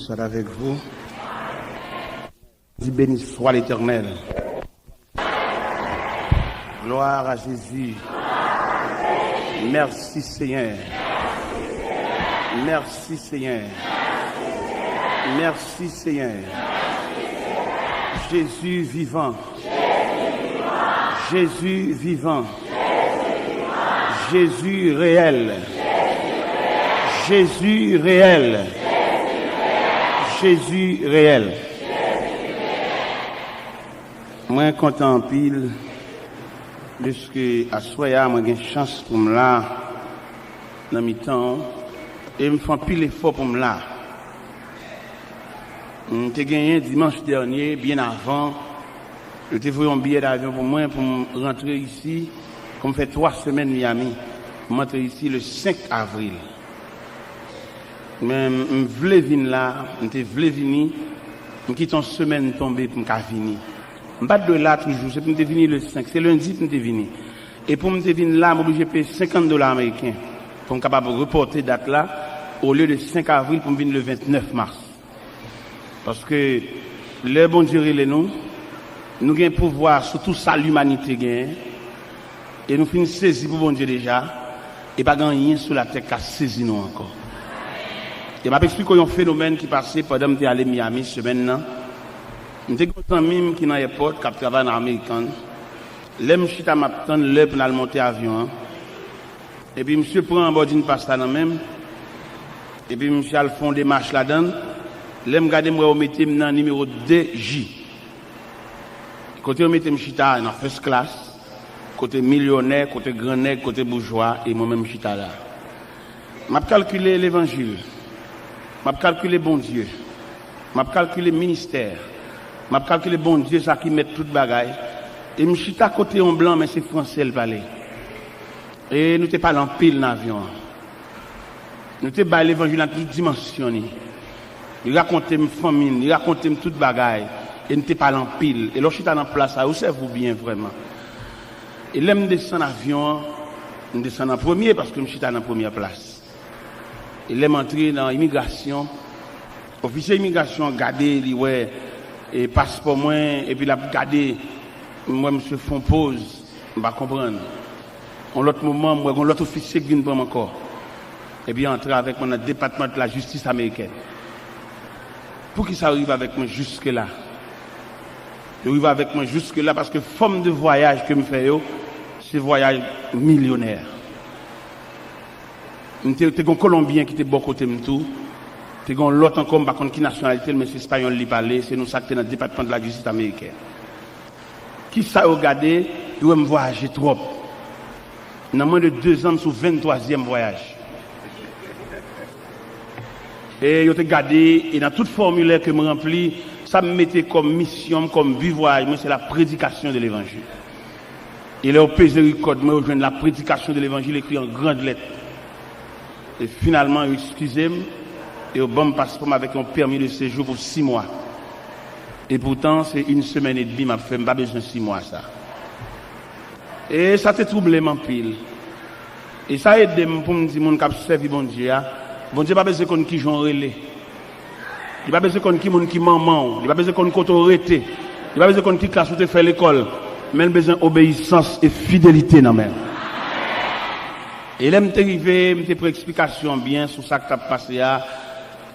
Soit avec vous. Dis béni soit l'Éternel. Gloire à Jésus. Merci Seigneur. Merci Seigneur. Merci Seigneur. Jésus vivant. Jésus vivant. Jésus réel. Jésus réel. Jésus réel. Moi, content en pile, puisque à soya, moi, j'ai une chance pour me là, dans mes temps, et me font pile effort pour me là. J'ai gagné dimanche dernier, bien avant, je voulu un billet d'avion pour moi, pour me rentrer ici, pour me faire 3 semaines Miami, pour rentrer ici le 5 avril. Mais je voulais venir là, je voulais venir, je quitte une semaine tombée pour me venir. Je ne pas de là toujours, c'est pour me venir le 5, c'est lundi pour me venir. Et pour me venir là, je suis obligé de payer $50 américains pour me capable de reporter date là, au lieu de 5 avril pour me venir le 29 mars. Parce que le bon Dieu les nous avons un pouvoir sur tout ça l'humanité gagne. Et nous finissons saisir pour bon Dieu déjà, et pas rien sur la terre qui a saisi nous encore. Et je vais expliquer un phénomène qui passait pendant que je suis allé à Miami semaine là. J'étais un ami qui est dans l'aéroport, qui travaille en américain. Là, je suis à m'attendre l'heure pour aller monter l'avion. Et puis, monsieur prend un bord d'une pasta dans même. Et puis, monsieur a le fond des marches là-dedans. Là, je regarde, je mettais dans le numéro 2J. Côté, je mettais Mchita dans first class. Côté millionnaire, côté grand nègre, côté bourgeois. Et moi-même, Mchita là. Je vais calculer l'évangile. Je vais calculer bon Dieu. Je vais calculer le ministère. Je vais calculer bon Dieu, ça qui met toute bagaille. Et je suis à côté en blanc, mais c'est français le palais. Et nous t'es pas en pile dans l'avion. Nous t'es pas l'évangile dans toute dimension. Il raconte mes familles, il raconte toute bagaille. Et nous t'es pas en pile. Et là, je suis dans la place, ça, vous bien vraiment. Et là, je descends dans l'avion, je descends en premier parce que je suis dans la première place. Et là, je suis dans l'immigration. Officier d'immigration a gardé, il ouais, et passeport moi, et puis il a gardé, moi, monsieur font pause, je ne vais pas comprendre. En l'autre moment, moi, l'autre officier qui vient prendre encore. Et puis, entrer avec moi dans le département de la justice américaine. Pour qui ça arrive avec moi jusque-là? Il arrive avec moi jusque-là parce que forme de voyage que je fais, c'est voyage millionnaire. J'étais un Colombien qui était bon côté de tout. J'étais un l'autre encore, par contre, qui nationalité, mais c'est espagnol qui parlait, c'est nous ça qui est dans le département de la justice américaine. Qui ça a regardé, il doit me voyager trop. Dans moins de 2 ans, sur 23e voyage. Et il a regardé, et dans tout formulaire que je remplis, ça me mettait comme mission, comme but voyage, moi c'est la prédication de l'évangile. Et là, au Pézéricorde, moi, je viens de la prédication de l'évangile écrit en grande lettre. Et finalement, excusez-moi, et au bon passeport avec un permis de séjour pour 6 mois. Et pourtant, c'est 1 semaine et demie, m'a fait, pas besoin de 6 mois, ça. Et ça te troublé, mon pile. Et ça aide pour me dire, mon cap servi, bon Dieu, bon Dieu, pas besoin qu'on qui j'en relais. Il pas besoin qu'on qui mon qui maman, il pas besoin qu'on koto rete. Il pas besoin qu'on qui classe ou te fait l'école. Mais il besoin d'obéissance et fidélité, non, même. Et là, je suis arrivé, je pris explication bien sur ça qui t'a passé là.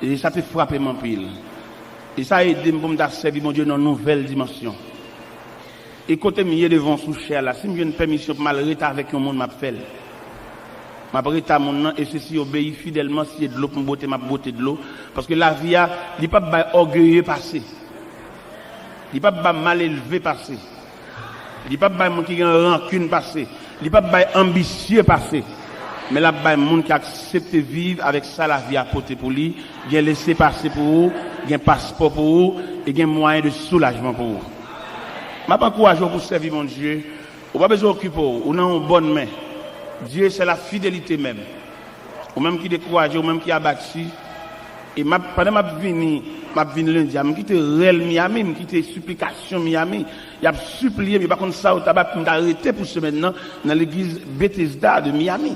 Et ça te frappé mon pile. Et ça a aidé pour me servir mon Dieu dans une nouvelle dimension. Et côté milieu devant sous cher là, si j'ai une permission pour mal rester avec un monde m'a fait. M'a rester à mon nom et ceci obéit fidèlement si y a de l'eau pour botter m'a botter de l'eau parce que la vie a il pas orgueilleux passé. Il pas mal élevé passé. Il pas mon qui a rancune passé. Il pas ambitieux passé. Mais là, il y a des gens qui acceptent de vivre avec ça, la vie à porter pour lui, il y a laissé passer pour vous, il y a un passeport pour vous, et il y a un moyen de soulagement pour vous. Je ne encourage pas pour servir mon Dieu. Vous n'avez pas besoin d'occuper, vous avez une bonne main. Dieu, c'est la fidélité même. Ou même qui décourage, ou même qui a battu. Et pendant que je viens lundi, je quitte réel Miami, je quitte supplication Miami. Il a supplié, mais par contre, ça, je vais arrêter pour ce maintenant dans l'église Bethesda de Miami.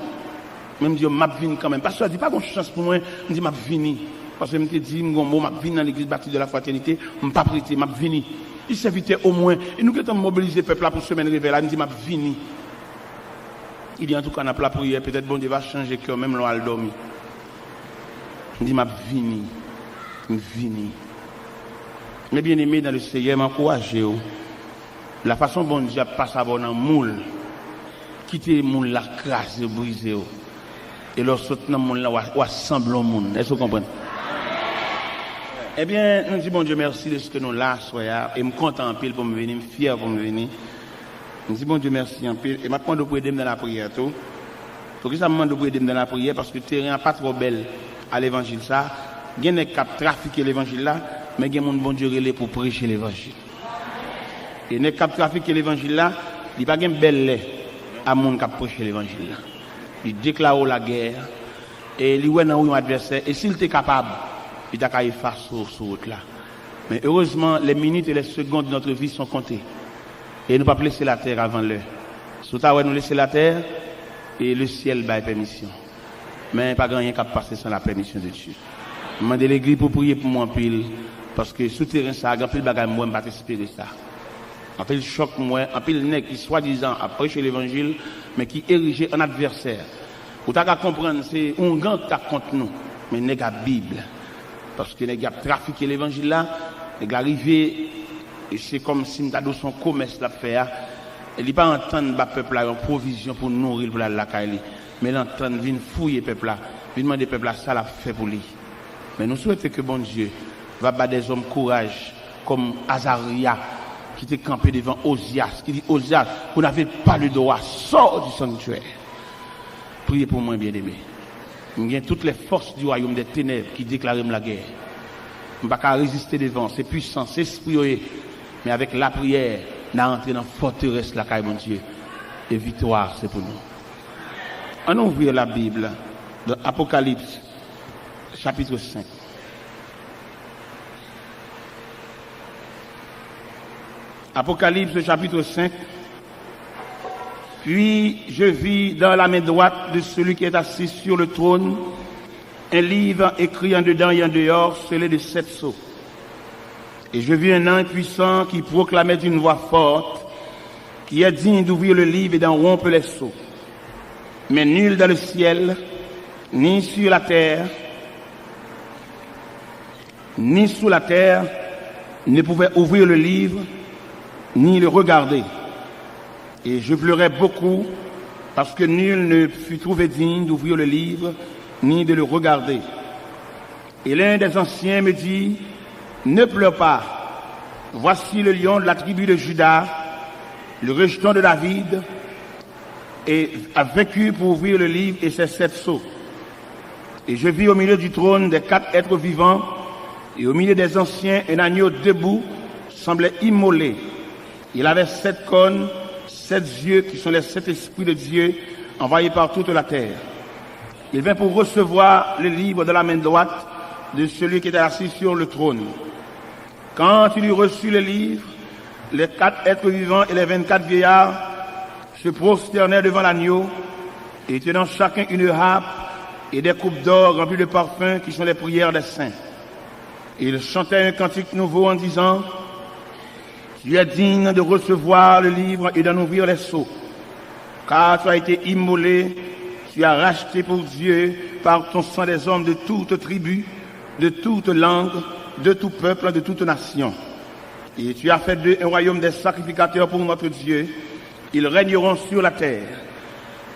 Même Dieu m'a venu quand même. Parce que je dis pas qu'on chance pour moi, je dis m'a venu. Parce que je me dis, je vais venir dans l'église bâtie de la fraternité, je ne vais pas prêter, je vais venir. Il s'invitait au moins. Et nous qui sommes mobilisés le peuple là pour semaine réveil, je me dis, je vais venir. Il dit en tout cas, on a la prière, peut-être bon Dieu va changer cœur, même l'on a dormi. Je me dis, je vais venir. Je vais venir. Mais bien aimé dans le Seigneur, m'encourager. La façon dont Dieu passe à bon dans le moule, quitter le moule, la crasse, briser. Et lorsque dans le monde, on assemble au monde. Est-ce que vous comprenez? Eh bien, nous disons bon Dieu merci de ce que nous là, soyons, et je suis content en pile pour me venir, je suis fier pour me venir. Nous disons bon Dieu merci en pile, et maintenant de prier dans la prière tout. Pour que ça me demande de prier dans la prière, parce que le terrain n'est pas trop belle à l'évangile ça. Il y a des gens qui trafiquent l'évangile là, mais il y a des gens bon Dieu relais pour prêcher l'évangile. Et les gens qui trafiquent l'évangile là, il n'y a pas de belle lait à gens qui prêchent l'évangile là. Il déclare la guerre et il voit dans un adversaire et s'il était capable, il a effacer sur route là. Mais heureusement, les minutes et les secondes de notre vie sont comptées. Et nous ne pouvons pas laisser la terre avant l'heure. Surtout, nous laisser la terre et le ciel va permission. Mais pas grand rien qui passer sans la permission de Dieu. Je demande l'église pour prier pour moi en pile parce que souterrain ça, grand pile bagaille moi, je ne vais pas espérer ça. En pile choc moi, en pile nèg qui soi-disant a prêché l'évangile mais qui érigé en adversaire. Ou t'as qu'à comprendre c'est un grand qui contre nous, mais nèg la Bible. Parce que nèg a trafiqué l'évangile là, nèg arrivé et c'est comme si nous avons son commerce là faire. Il n'est pas entendre le peuple là en provision pour nourrir pour la caille, mais l'entendre vient fouiller peuple là, vient demander peuple là ça l'a fait pour lui. Mais nous souhaitons que bon Dieu va battre des hommes courage comme Azaria qui était campé devant Osias, qui dit Osias, vous n'avez pas le droit, sors du sanctuaire. Priez pour moi, bien-aimé. Il y a toutes les forces du royaume des ténèbres qui déclarent la guerre. On ne peut pas résister devant, c'est puissant, c'est esprit, mais avec la prière, on a entré dans la forteresse, la caille, mon Dieu. Et victoire, c'est pour nous. On ouvre la Bible dans Apocalypse, chapitre 5. Apocalypse chapitre 5. Puis je vis dans la main droite de celui qui est assis sur le trône un livre écrit en dedans et en dehors, scellé de 7 sceaux. Et je vis un ange puissant qui proclamait d'une voix forte, qui est digne d'ouvrir le livre et d'en rompre les sceaux. Mais nul dans le ciel, ni sur la terre, ni sous la terre, ne pouvait ouvrir le livre, ni le regarder. Et je pleurais beaucoup parce que nul ne fut trouvé digne d'ouvrir le livre ni de le regarder. Et l'un des anciens me dit, ne pleure pas, voici le lion de la tribu de Juda, le rejeton de David, et a vaincu pour ouvrir le livre et ses 7 sceaux. Et je vis au milieu du trône des 4 êtres vivants, et au milieu des anciens un agneau debout semblait immolé. Il avait 7 cornes, 7 yeux qui sont les 7 esprits de Dieu envoyés par toute la terre. Il vint pour recevoir le livre de la main droite de celui qui était assis sur le trône. Quand il eut reçu le livre, les 4 êtres vivants et les 24 vieillards se prosternèrent devant l'agneau et tenant chacun une harpe et des coupes d'or remplies de parfums qui sont les prières des saints. Ils chantaient un cantique nouveau en disant, tu es digne de recevoir le livre et d'en ouvrir les sceaux, car tu as été immolé, tu as racheté pour Dieu par ton sang des hommes de toute tribu, de toute langue, de tout peuple, de toute nation. Et tu as fait d'eux un royaume des sacrificateurs pour notre Dieu. Ils régneront sur la terre.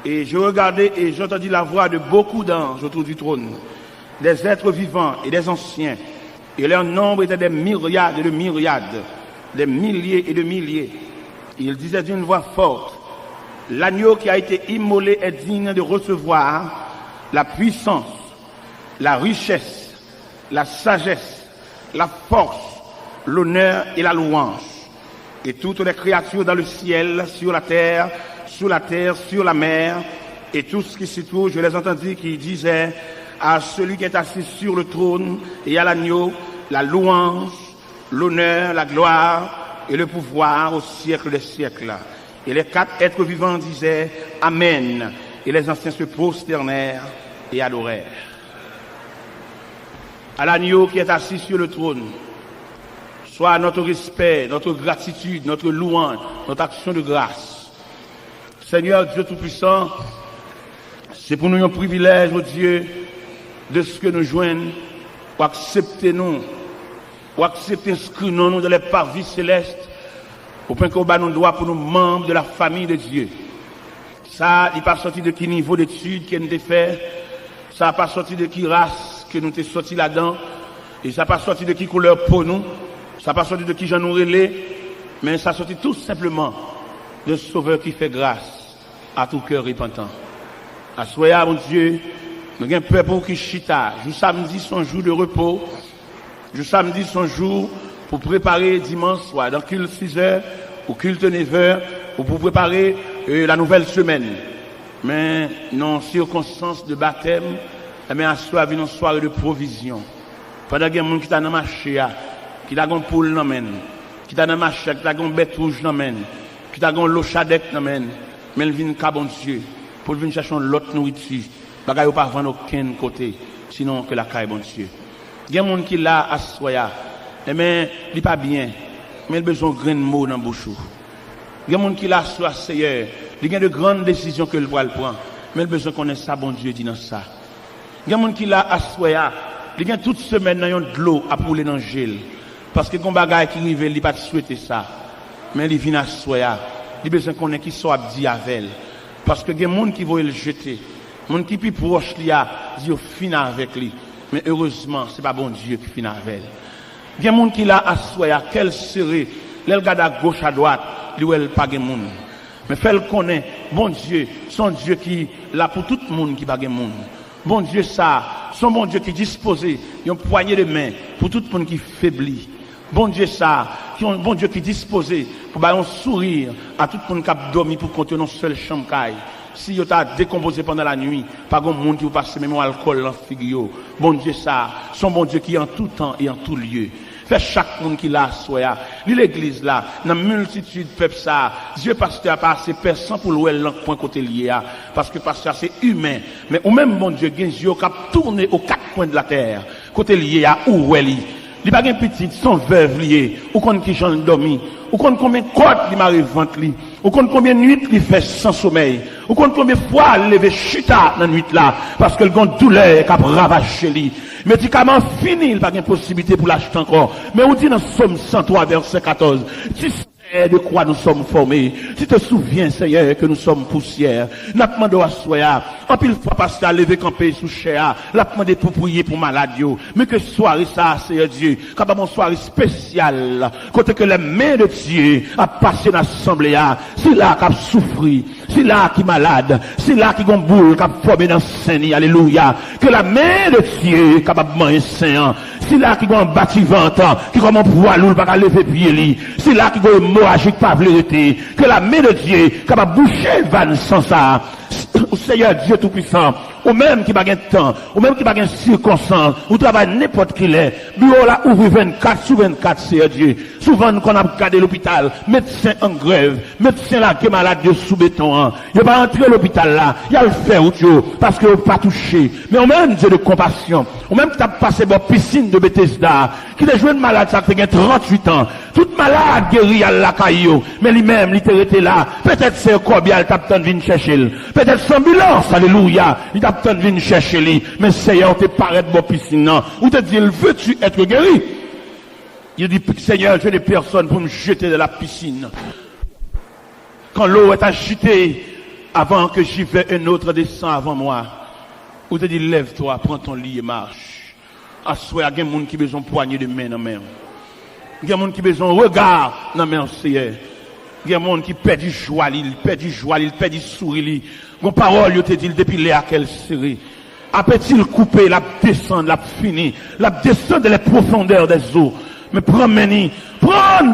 Et je regardais et j'entendis la voix de beaucoup d'anges autour du trône, des êtres vivants et des anciens. Et leur nombre était des myriades et de myriades, des milliers et de milliers. Ils disaient d'une voix forte, l'agneau qui a été immolé est digne de recevoir la puissance, la richesse, la sagesse, la force, l'honneur et la louange. Et toutes les créatures dans le ciel, sur la terre, sur la mer, et tout ce qui s'y trouve, je les entendis qui disaient à celui qui est assis sur le trône et à l'agneau, la louange, l'honneur, la gloire et le pouvoir au siècle des siècles. Et les 4 êtres vivants disaient Amen. Et les anciens se prosternèrent et adorèrent. à l'agneau qui est assis sur le trône, soit notre respect, notre gratitude, notre louange, notre action de grâce. Seigneur Dieu Tout-Puissant, c'est pour nous un privilège, oh Dieu, de ce que nous joignons, pour accepter nous, pour accepter inscrire nous dans les parvis célestes, au point qu'on bat nos droits pour nous membres de la famille de Dieu. Ça, il n'est pas sorti de qui niveau d'études qu'on a fait, ça n'a pas sorti de qui race que nous t'es sorti là-dedans, et ça n'a pas sorti de qui couleur pour nous, ça n'a pas sorti de qui j'en aurais les, mais ça a sorti tout simplement de Sauveur qui fait grâce à tout cœur repentant. À soya, mon Dieu, nous avons un peuple qui chita. Le samedi, son jour de repos. Le samedi, son jour pour préparer dimanche soir, dans culte 6h, ou culte 9h, ou pour préparer la nouvelle semaine. Mais non circonstances de baptême, mais à soir, une soirée de provision. Pendant qu'il y a des gens qui sont dans le marché, qui ont une poule dans main, qui sont dans le marché, qui ont une bête rouge dans main, qui ont une l'eau chadec dans main, mais ils viennent à bon Dieu pour venir chercher l'autre nourriture. Bagaille pas vendre aucun côté, sinon que la caille bon Dieu. Il y a des gens qui là à soya, mais il pas bien, mais il a besoin de grain de mots dans la bouche. Il y a des gens qui là à Seigneur, il y a de grandes décisions que le voit le prendre, mais il a besoin qu'on ait ça bon Dieu dit dans ça. Il y a des gens qui là à soya, il y a toute semaine dans de l'eau à pouler dans le gel, parce que quand bagaille qui arrive, il pas souhaiter ça, mais il vient à soya, il a besoin qu'on ait qui soit dit avec elle, parce que il y a des gens qui vont le jeter. Mon qui plus proche li a dit fin avec lui, mais heureusement c'est pas bon Dieu qui fin avec elle. Il y a monde qui l'a assoya quel serait l'elle garde à gauche à droite, lui elle pas gen monde. Mais fait le connaît bon Dieu, son Dieu qui là pour tout le monde qui pas gen monde. Bon Dieu ça, son bon Dieu qui disposé une poignée de main pour tout le monde qui faiblit. Bon Dieu ça, qui un bon Dieu qui disposé pour ba un sourire à tout le monde qui a dormi pour compter dans seule chambre caille. Si vous avez décomposé pendant la nuit, pas de monde qui vous passe même alcool dans le figure. Bon Dieu ça, son bon Dieu qui est en tout temps et en tout lieu. Fait chaque monde qui l'a soya. L'église là, dans multitude peuple ça, Dieu pasteur a pas assez personne pour louer l'an point côté lié parce que pasteur c'est humain. Mais au même bon Dieu, gen Dieu qui a tourné aux quatre coins de la terre. Côté lié à où elle li pas gen petite son veuve lié, ou kon qui j'en dormi, ou kon combien côte li mari vente li, ou kon combien nuit li fait sans sommeil, ou kon combien fois lever chuta dans nuit là parce que le gon douleur qui a ravagé li. Médicament fini, il pas de possibilité pour l'acheter encore. Mais on dit dans Somme 103 verset 14, tu sais de quoi nous sommes formés. Tu te souviens, Seigneur, que nous sommes poussière. N'a pas demandé à soya. En pile fois parce qu'à lever campé sous chair, l'a demandé pour prier pour malade. Mais que soirée ça, Seigneur Dieu, quand une soirée spéciale, côté que les mains de Dieu a passé dans l'assemblée, c'est là qu'a souffri, c'est là qui est malade, c'est là qui a boule, qui a formé dans Saint-Denis, alléluia. Que la main de Dieu, capable de manger saint, c'est là qui a un bâtiment, qui a un poids lourd, pas lever pied, c'est là qui a un hémorragique, pas vérité. Que la main de Dieu, capable de boucher van sans ça. Seigneur Dieu Tout-Puissant, ou même qui n'a pas de temps, ou même qui n'a pas de circonstance, ou travaille n'importe qui l'est, bureau là ouvre 24 sur 24, Seigneur Dieu. Souvent, qu'on a regardé l'hôpital, médecin en grève, médecin là qui est malade de sous béton, il va entrer à l'hôpital là, il a le faire parce qu'il n'a pas touché. Mais au même Dieu de compassion, ou même qui t'a passé dans piscine de Bethesda, qui est joué de malade, ça fait 38 ans, toute malade guérie à la caillou, mais lui-même, il était là, peut-être c'est un combien il t'a besoin de venir chercher, peut-être sans ambulance, alléluia, il t'a besoin de venir chercher lui, mais Seigneur, te paraît de piscine, ou te dit, veux-tu être guéri? Il dit, Seigneur, j'ai des personnes pour me jeter de la piscine. Quand l'eau est agitée, avant que j'y vais, un autre descend avant moi. Ou te dit, lève-toi, prends ton lit et marche. Assois, il y a des gens qui ont besoin de poignée de main dans main. Il y a des gens qui ont besoin de regard dans main, Seigneur. Il y a des gens qui perdent du joie, ils perdent du joie, ils perdent du sourire. Mon parole, il te dit, depuis là, quelle série. Après-il couper, la descendre, la finir, la descendre les profondeurs des eaux. Mais prends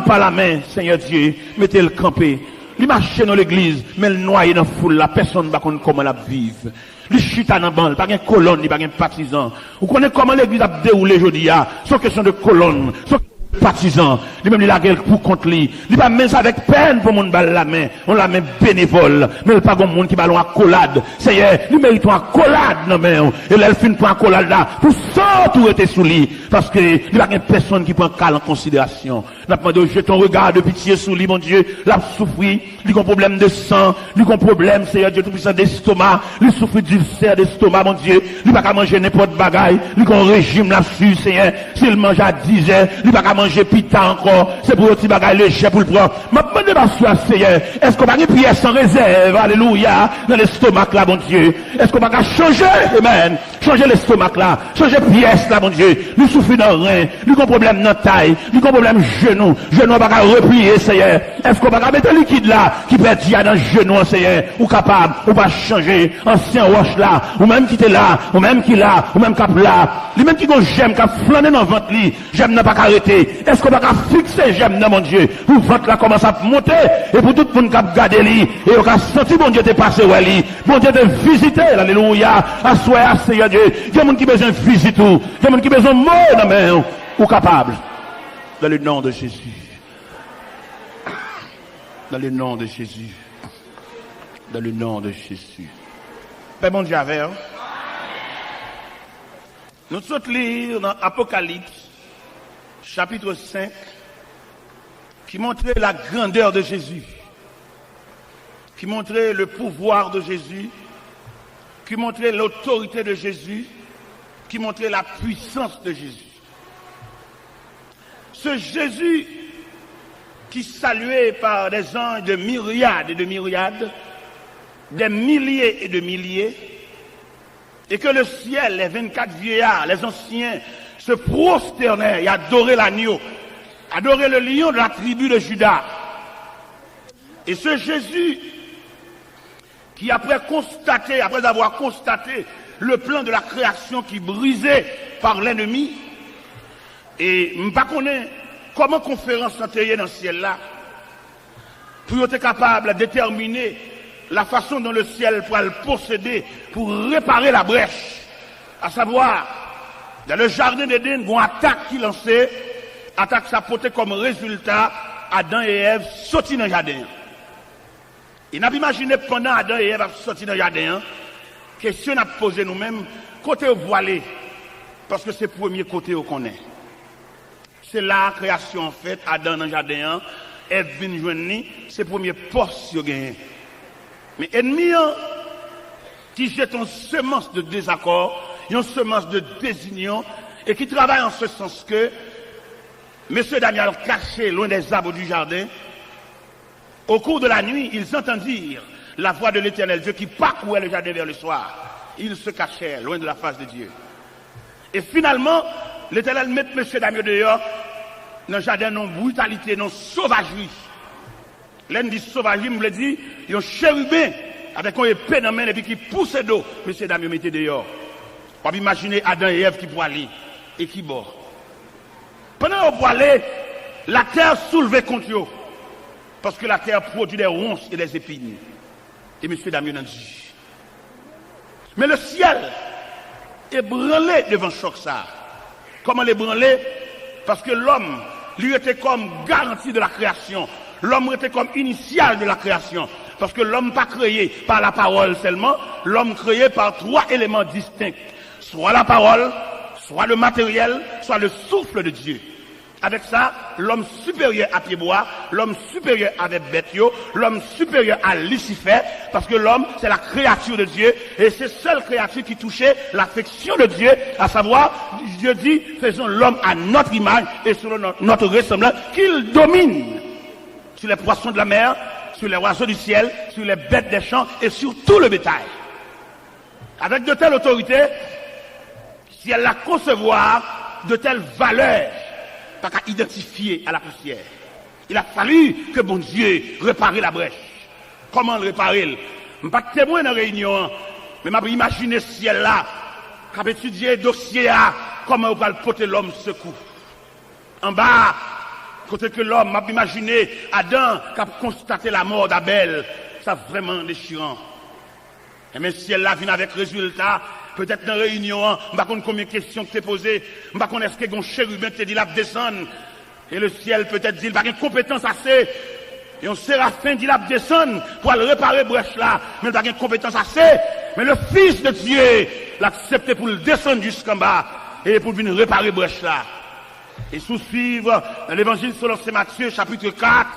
par la main, Seigneur Dieu, mettez le campé. Il marche dans l'église, mais le noyé dans la foule, la personne ne sait pas comment la vivre. Il chute dans la bande, pas de colonne, pas de partisan. Vous connaissez comment l'église a déroulé aujourd'hui, sans question de colonne, sans partisan, lui-même il a pour contre lui. Il pas même avec peine pour mon balle la main, on la main bénévole, mais il pas comme monde qui ballon accolade. Seigneur, lui mérite une accolade non mais et là il finit pour accolade là, pour ça tout était sous lui parce que il n'y a personne qui prend cal en considération. N'a pas demandé jette ton regard de pitié sous lui mon Dieu, l'a souffri, il a un problème de sang, il a un problème Seigneur Dieu tout puissant d'estomac, il souffre d'ulcère d'estomac mon Dieu, il pas qu'à manger n'importe bagaille, il a un régime là-dessus Seigneur, s'il mange à 10 heures, il pas qu'à manger pita encore, c'est pour un petit bagaille léger pour le prendre. M'a demandé ma soeur Seigneur, est-ce qu'on va une prière sans réserve, alléluia, dans l'estomac là mon Dieu, est-ce qu'on va changer, amen, changer l'estomac là, changer pièce là mon Dieu, nous souffrons dans le rein, nous avons un problème dans la taille, nous avons un problème genou va pas replier Seigneur, est-ce qu'on va mettre un liquide là, qui peut être dans le genou Seigneur, ou capable, ou pas changer, ancien roche là, ou même qui était là, ou même qui là, ou même cap là, lui même qui gon j'aime, qui flâner dans le ventre li, j'aime n'a pas arrêter, est-ce qu'on va fixer j'aime dans mon Dieu, pour ventre là commence à monter, et pour tout le monde qui a gardé lui, et on a senti mon Dieu te passer ouais lui, mon Dieu te visiter, alléluia, à soi, Seigneur Dieu, il y a monde qui besoin de visite tout, il y a monde qui besoin de mot dans main, ou capable, dans le nom de Jésus. Dans le nom de Jésus. Dans le nom de Jésus. Père mon Dieu, nous sommes lire dans Apocalypse, chapitre 5, qui montrait la grandeur de Jésus, qui montrait le pouvoir de Jésus, qui montrait l'autorité de Jésus, qui montrait la puissance de Jésus. Ce Jésus qui salué par des anges de myriades et de myriades, des milliers et de milliers, et que le ciel, les 24 vieillards, les anciens, se prosternaient et adoraient l'agneau, adoraient le lion de la tribu de Juda. Et ce Jésus, qui après avoir constaté le plan de la création qui brisait par l'ennemi, et je ne sais pas comment conférence s'entérée dans le ciel là, pour être capable de déterminer la façon dont le ciel pourra le posséder pour réparer la brèche. À savoir, dans le jardin d'Éden, une attaque qui lançait, attaque ça portait comme résultat Adam et Ève sortis dans le jardin. Et n'a pas imaginé pendant Adam et Ève sortis dans le jardin, question à poser nous-mêmes, côté voilé, parce que c'est le premier côté qu'on connaît. C'est la création en fait, Adam dans le jardin, Ève vient joindre, c'est le premier poste qu'il gagne. Mais ennemi qui jette une semence de désaccord, une semence de désunion, et qui travaille en ce sens que M. Daniel caché loin des arbres du jardin, au cours de la nuit, ils entendirent la voix de l'Éternel Dieu qui parcourait le jardin vers le soir. Ils se cachèrent loin de la face de Dieu. Et finalement, l'Éternel met M. Daniel dehors dans le jardin, non brutalité, non sauvagerie. L'un dit sauvagerie, me dit, il y a un chérubin avec une épée dans la main et puis qui pousse d'eau. M. Daniel mettait dehors. On peut imaginer Adam et Ève qui pourraient aller et qui bord. Pendant qu'on pourrait aller, la terre soulevait contre eux. Parce que la terre produit des ronces et des épines. Et M. Daniel a dit. Mais le ciel est branlé devant choc ça. Comment l'ébranler? Parce que l'homme, lui, était comme garantie de la création. L'homme était comme initial de la création. Parce que l'homme pas créé par la parole seulement, l'homme créé par trois éléments distincts. Soit la parole, soit le matériel, soit le souffle de Dieu. Avec ça, l'homme supérieur à Pied-Bois, l'homme supérieur avec Bethio, l'homme supérieur à Lucifer, parce que l'homme, c'est la créature de Dieu, et c'est seule créature qui touchait l'affection de Dieu, à savoir, Dieu dit, faisons l'homme à notre image et selon notre ressemblance, qu'il domine sur les poissons de la mer, sur les oiseaux du ciel, sur les bêtes des champs et sur tout le bétail. Avec de telles autorités, si elle la concevoir, de telles valeurs, pas qu'à identifier à la poussière. Il a fallu que bon Dieu répare la brèche. Comment le réparer? Je ne suis pas témoin dans la réunion, mais je vais imaginer ce ciel-là, qui a étudié le dossier, comment on va le porter l'homme secours. En bas, côté que l'homme, je vais imaginer Adam qui a constaté la mort d'Abel. Ça vraiment déchirant. Et même si elle là vient avec résultat, peut-être dans la réunion, je ne sais pas combien de questions que tu as posées, je ne sais pas est-ce que un chérubin te dit là descendre. Et le ciel peut-être dit, il n'a pas de compétence assez. Et on séraphin dit, il a descendre pour aller réparer brèche là. Mais il n'a pas de compétence assez. Mais le Fils de Dieu l'a accepté pour le descendre jusqu'en bas. Et pour venir réparer brèche là. Et sous-suivre dans l'évangile selon Saint Matthieu, chapitre 4.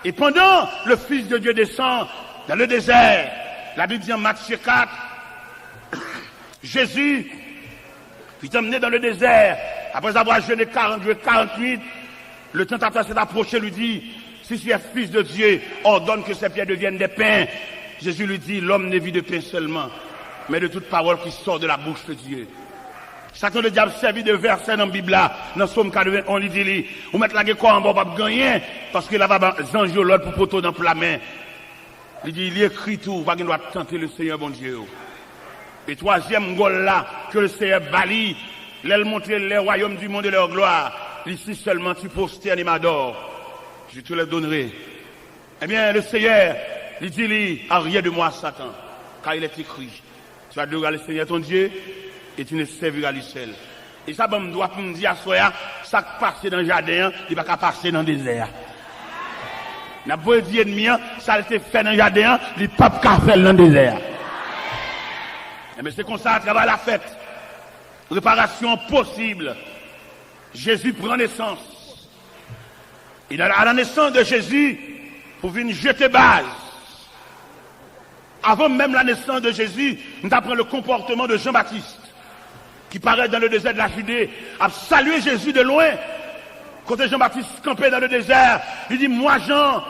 Et pendant le Fils de Dieu descend dans le désert, la Bible dit en Matthieu 4, Jésus fut emmené dans le désert, après avoir jeûné 40 jours, 48, le tentateur s'est approché, lui dit, si tu es Fils de Dieu, ordonne que ces pierres deviennent des pains. Jésus lui dit, l'homme ne vit de pain seulement, mais de toute parole qui sort de la bouche de Dieu. Chacun le diable servi de verset dans la Bible là, dans Somme 81, on lui dit, vous mettez la guerre en bas, pas gagner, parce que là, va zanjo l'autre pour poteau dans la main. Il dit, il écrit tout, pas qu'il doit tenter le Seigneur bon Dieu. Et troisième gol là, que le Seigneur bali, l'aile montrer les royaumes du monde et leur gloire. Ici seulement tu posternes et m'adores. Je te le donnerai. Eh bien, le Seigneur, il dit, rien de moi, Satan, car il est écrit, tu adoreras le Seigneur ton Dieu, et tu ne serviras lui seul. Et ça, me doit me dire à soi, ça qui passe dans le jardin, il ne va pas passer dans le désert. La beau dire ennemi, ça a été fait dans le jardin, il ne peut pas faire dans le désert. Mais c'est comme ça, à travers la fête. Réparation possible. Jésus prend naissance. Et à la naissance de Jésus, pour venir jeter base. Avant même la naissance de Jésus, nous apprenons le comportement de Jean-Baptiste, qui paraît dans le désert de la Judée, a salué Jésus de loin. Quand Jean-Baptiste campait dans le désert, il dit, moi Jean,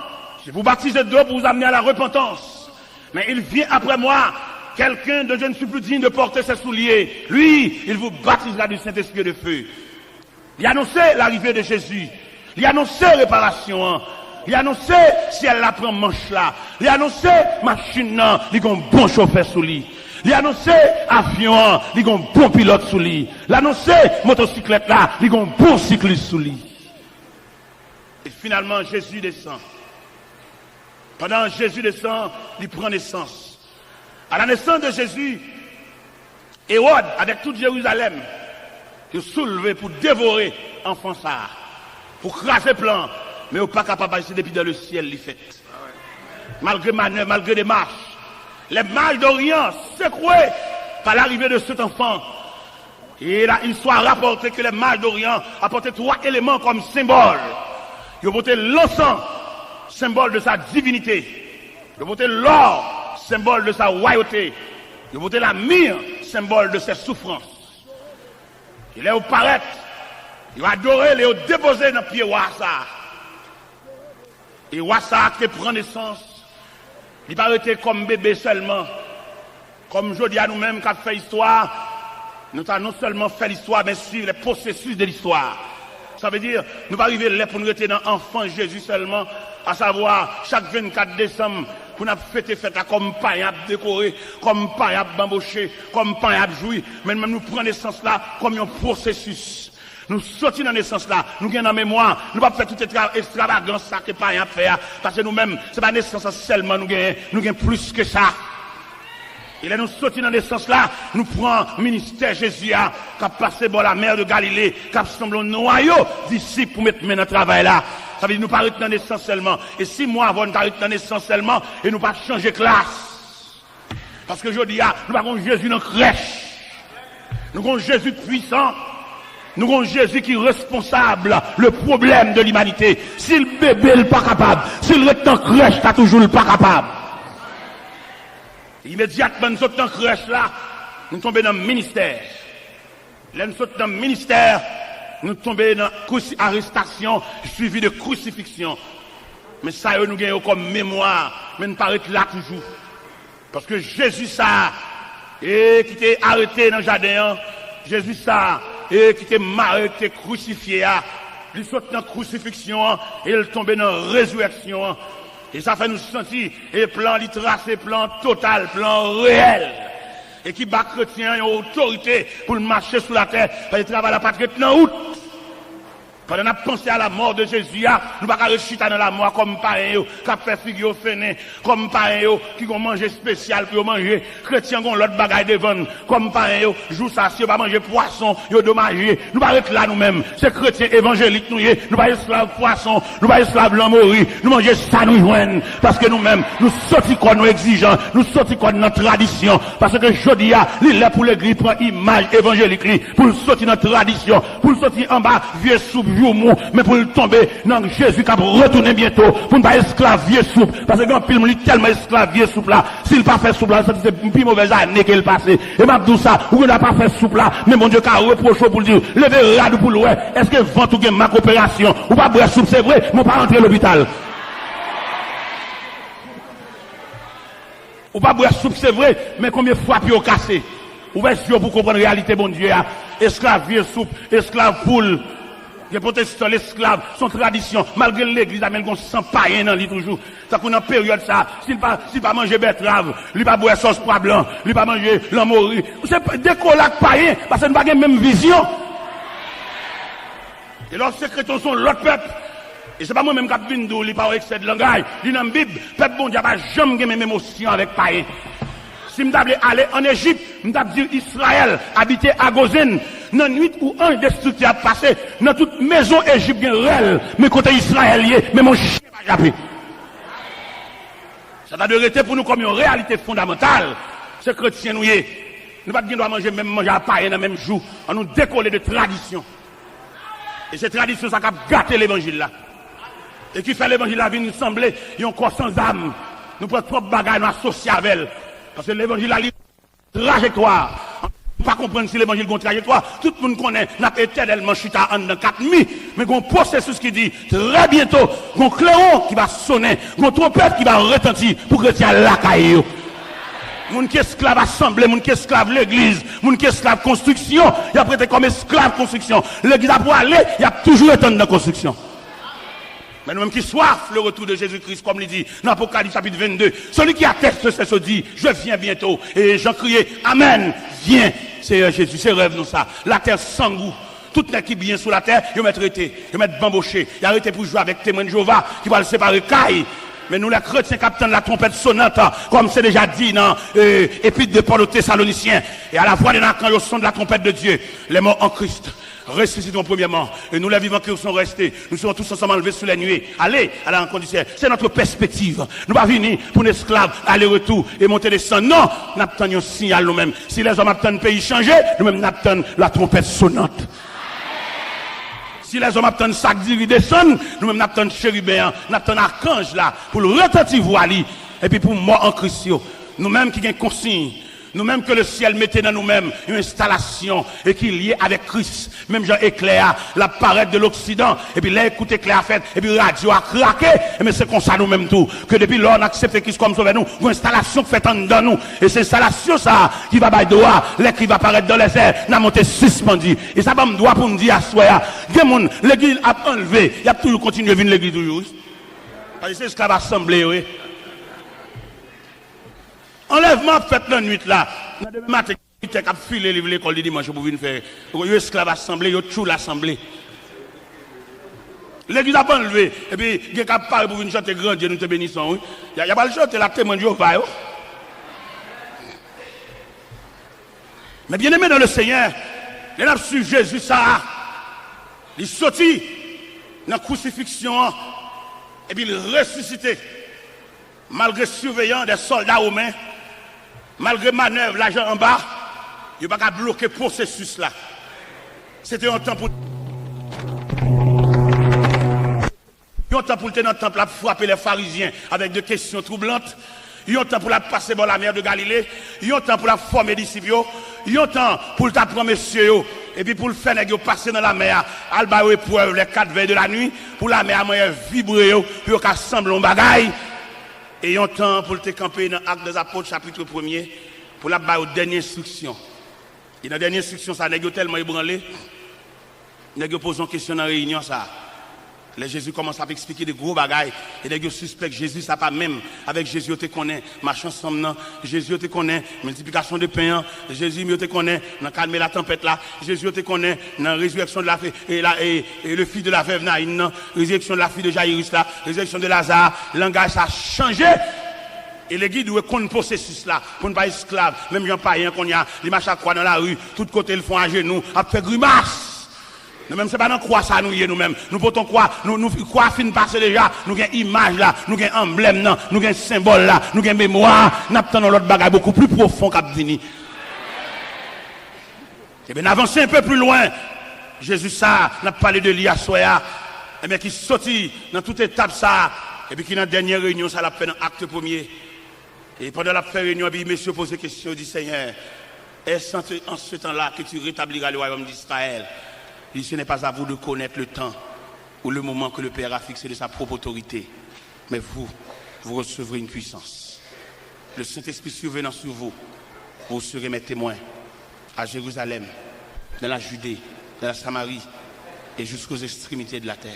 je vous baptise d'eau pour vous amener à la repentance. Mais il vient après moi, quelqu'un dont je ne suis plus digne de porter ses souliers. Lui, il vous baptisera du Saint-Esprit de feu. Il a annoncé l'arrivée de Jésus. Il a annoncé réparation. Il a annoncé si elle la prend manche là. Il a annoncé machine là, il y a un bon chauffeur sous lui. Il a annoncé avion, il y a un bon pilote sous lui. Il a annoncé motocyclette là, il y a un bon cycliste sous lui. Et finalement, Jésus descend. Pendant que Jésus descend, il prend naissance. À la naissance de Jésus, Hérode, avec toute Jérusalem, il soulevé pour dévorer enfant ça, pour craser plan, mais il n'est pas capable de passer depuis dans le ciel, il fait. Malgré manœuvre, malgré des marches, les mages d'Orient secoués par l'arrivée de cet enfant. Et là, il soit rapporté que les mages d'Orient apportaient 3 éléments comme symbole. Ils ont porté l'encens, symbole de sa divinité. Ils ont porté l'or, symbole de sa royauté. Ils ont porté la myrrhe, symbole de ses souffrances. Il est au paraître, il va adorer, il est déposé dans le pied Wassa. Et Wassa qui prend naissance, il va arrêter comme bébé seulement. Comme je dis à nous-mêmes qui avons fait l'histoire, nous avons non seulement fait l'histoire, mais suivre les processus de l'histoire. Ça veut dire, nous va arriver là pour nous rester dans l'enfant Jésus seulement, à savoir, chaque 24 décembre, pour nous fêter fête comme pain à décorer, comme pain à bambocher, comme pain à jouir, mais même nous prenons naissance là comme un processus. Nous sortons dans naissance là, nous gagnons en mémoire, nous ne pouvons pas faire toute extravagance ça que pain à faire, parce que nous-mêmes, c'est pas naissance seulement, nous gagnons plus que ça. Et là, nous sortons dans naissance là, nous prenons ministère Jésus, qui a passé par la mer de Galilée, qui a semblé un noyau disciples pour mettre main dans le travail là. Ça veut dire nous ne parlons pas dans naissance seulement. Et 6 mois avant, nous parlons dans naissance seulement, et nous ne pas changer de classe. Parce que je dis, nous avons Jésus dans la crèche. Nous avons Jésus puissant. Nous avons Jésus qui est responsable le problème de l'humanité. Si le bébé n'est pas capable, si le reste en crèche, il n'est toujours pas capable. Immédiatement, nous sommes en crèche là, nous tombons dans le ministère. Là, nous sommes dans le ministère, nous tombons dans arrestation suivie de crucifixion. Mais ça, nous gagnons comme mémoire, mais nous paraît là toujours. Parce que Jésus, ça, et qui était arrêté dans le jardin, Jésus, ça, et qui était marré, qui était crucifié, il saute dans la crucifixion, et il tombe dans la résurrection. Et ça fait nous sentir, et plan littéraire, plan total, plan réel. Et qui bat chrétien, une autorité pour marcher sur la terre, parce qu'il travaille la patrie dans route. Pendant qu'on a pensé à la mort de Jésus, nous ne pouvons pas rechuter dans la mort comme pareil, qui a fait figure fenêtre, comme pareil, qui ont mangé spécial pour manger. Chrétiens ont l'autre bagaille devant, comme pareil, jour ça, si on va manger poisson, ils ont dommagé. Nous ne pouvons pas là nous-mêmes. C'est chrétiens évangéliques, nous ne pouvons pas esclaves poisson, nous ne pouvons pas esclaves l'amourie, nous mangeons ça nous joignent. Parce que nous-mêmes, nous sortons quoi nous exigeants, nous sortons quoi notre tradition. Parce que je dis, il est pour l'église, prend image évangélique, pour sortir notre tradition, pour sortir en bas, vieux soupe, mais pour tomber dans Jésus qui a retourné bientôt, pour ne pas esclavier soupe, parce que quand il est tellement esclavier soupe là, s'il pas fait soupe là, c'est une plus mauvaise année qu'il passé. Et m'a dit ça, ou n'a pas fait soupe là, mais mon Dieu qui a reproché pour dire, levez rade pour l'ouest, est-ce que vent ou gain ma coopération, ou pas boire soupe, c'est vrai, mon pas rentrer à l'hôpital. Ou pas boire soupe, c'est vrai, mais combien de fois puis au cassé? Ou bien pour comprendre la réalité, bon Dieu, esclavier soupe, esclave poule. Les protestants, l'esclave, son tradition, malgré l'église, mais ils sont païens dans lui toujours. Ça qu'on en période ça, s'il pas manger betterave, il pas boire sauce pois blanc, il pas manger l'amourie. C'est des collègues païens, parce qu'ils n'ont pas la même vision. Et leurs secrétaires sont l'autre peuple. Et c'est pas moi-même qui ai dit, il pas excès de langage. Il dans la Bible, peuple bon Dieu n'a jamais même émotion avec païens. Si je devais aller en Égypte, je devais dire Israël, habiter à Gozen, dans la nuit où un destructeur a passé, dans toute maison égyptienne réelle, mais côté israélien, mais mon chien va japper. Ça va de rester pour nous comme une réalité fondamentale. Ce chrétien nous y est. Nous ne pouvons pas manger même manger à paille dans le même jour. On nous décoller de tradition. Et cette tradition, ça a gâté l'évangile là. Et qui fait l'évangile là, vient nous sembler, il y a un corps sans âme. Nous prenons trop de bagages, nous associés avec elle. Parce que l'évangile a une trajectoire. On ne peut pas comprendre si l'évangile a une trajectoire. Tout le monde connaît, n'a pas éternellement chuté en 4000. Mais il y a un processus qui dit, très bientôt, il y a un clairon qui va sonner, il y a une trompette qui va retentir pour que tu aies la caillou. Moun qui esclave assemblée, moun qui esclave l'église, moun qui esclave construction, il a prêté comme esclave construction. L'église a pour aller, il a toujours été dans la construction. Mais nous-mêmes qui soif le retour de Jésus-Christ, comme il dit dans l'Apocalypse chapitre 22, celui qui atteste c'est ce dit, je viens bientôt. Et Jean criait, Amen, viens. C'est Jésus, c'est rêve nous ça. La terre sans goût. Tout ce qui est bien sur la terre, ils mettent traité, ils mettent bamboché, ils arrêtent pour jouer avec témoin de Jéhovah, qui va le séparer caille. Mais nous, les chrétiens, capitaine de la trompette sonnante, comme c'est déjà dit dans l'Épître de Paul aux Thessaloniciens, et à la voix des quand au son de la trompette de Dieu, les morts en Christ ressusciteront premièrement, et nous, les vivants qui sont restés, nous serons tous ensemble enlevés sous les nuées. Allez à la rencontre du ciel. C'est notre perspective. Nous ne pas venir pour un esclave, aller-retour et monter descendre. Non, nous attendons un signal nous-mêmes. Si les hommes attendent le pays changer, nous-mêmes attendons la trompette sonnante. Si les hommes attendent sac d'iri descendre, nous-mêmes attendons chérubin, nous attendons archange là, pour le retentir voili, et puis pour mort en Christ. Nous-mêmes qui avons consigne, nous-mêmes que le ciel mettait dans nous-mêmes une installation et qui est liée avec Christ. Même Jean éclair, la parade de l'Occident, et puis là, écoute éclair a fait, et puis radio a craqué, mais c'est comme ça nous-mêmes tout. Que depuis là, on accepte Christ comme sauveur nous, une installation qui fait en dedans nous. Et c'est installation ça, qui va bailler droit, l'air qui va apparaître dans les airs, n'a monté suspendu. Et ça va me droit pour me dire à soi, l'église a enlevé, il a toujours continué à venir l'église toujours. Parce que c'est ce qu'on va assembler, oui. Enlèvement fait la nuit là. Demain matin, il a filé l'école du dimanche pour venir faire. Il y a esclave assemblée, il y a tout l'assemblée. L'église a pas enlevé. Et puis, il y a qu'à parler pour venir chanter grand Dieu, nous te bénissons. Il n'y a pas le chanter, la témoin de Jéhovah. Mais bien aimé dans le Seigneur, il a su Jésus ça. Il sortit dans la crucifixion et puis il ressuscité. Malgré surveillant des soldats romains, malgré manœuvre, l'agent en bas, il n'y a pas qu'à bloquer le processus là. C'était un temps pour. Un temps pour le tenir temple à frapper les pharisiens avec des questions troublantes. Il y a un temps pour la passer dans la mer de Galilée. Il y a un temps pour la former disciples. Il y a un temps pour le t'apprendre messieurs. Et puis pour le faire passer dans la mer, alba épreuve les 4 veilles de la nuit. Pour la mer, vibrer, puis on assemble un bagaille. Et il y a un temps pour le camper dans l'Acte des Apôtres, chapitre 1er, pour la dernière instruction. Et dans la dernière instruction, ça n'est tellement ébranlé. N'est-ce pas posé une question dans la réunion, ça. Les Jésus commence à expliquer des gros bagailles. Et les gens suspectent Jésus, ça pas même. Avec Jésus, tu connais, marche ensemble, Jésus, tu connais, multiplication de pain, Jésus, tu connais, dans calmer la tempête là, Jésus, tu connais, dans résurrection de la fille, et le fils de la veuve Naïn, résurrection de la fille de Jairus là, résurrection de Lazare, le langage ça a changé. Et les guides doivent connaître le processus là, pour ne pas être esclave, même gens païens qu'on y a, les machins quoi dans la rue, tout côté ils font à genoux, à faire grimace. Nous-mêmes, c'est pas dans quoi ça nous y est nous-mêmes. Nous portons quoi, nous quoi fin passer déjà, nous avons image là, nous avons emblème là, nous avons symbole là, nous avons mémoire, nous avons l'autre bagage beaucoup plus profond qu'à venir. Et bien, avancer un peu plus loin, Jésus ça, n'a parlé de l'Ia Soya, et bien qui sortit dans toute étape ça, et puis qui dans la dernière réunion, ça l'a fait dans l'acte premier. Et pendant la réunion, puis monsieur pose la question, dit Seigneur, est-ce en ce temps-là que tu rétabliras le royaume d'Israël? Il dit, ce n'est pas à vous de connaître le temps ou le moment que le Père a fixé de sa propre autorité. Mais vous recevrez une puissance. Le Saint-Esprit survenant sur vous, vous serez mes témoins à Jérusalem, dans la Judée, dans la Samarie et jusqu'aux extrémités de la terre.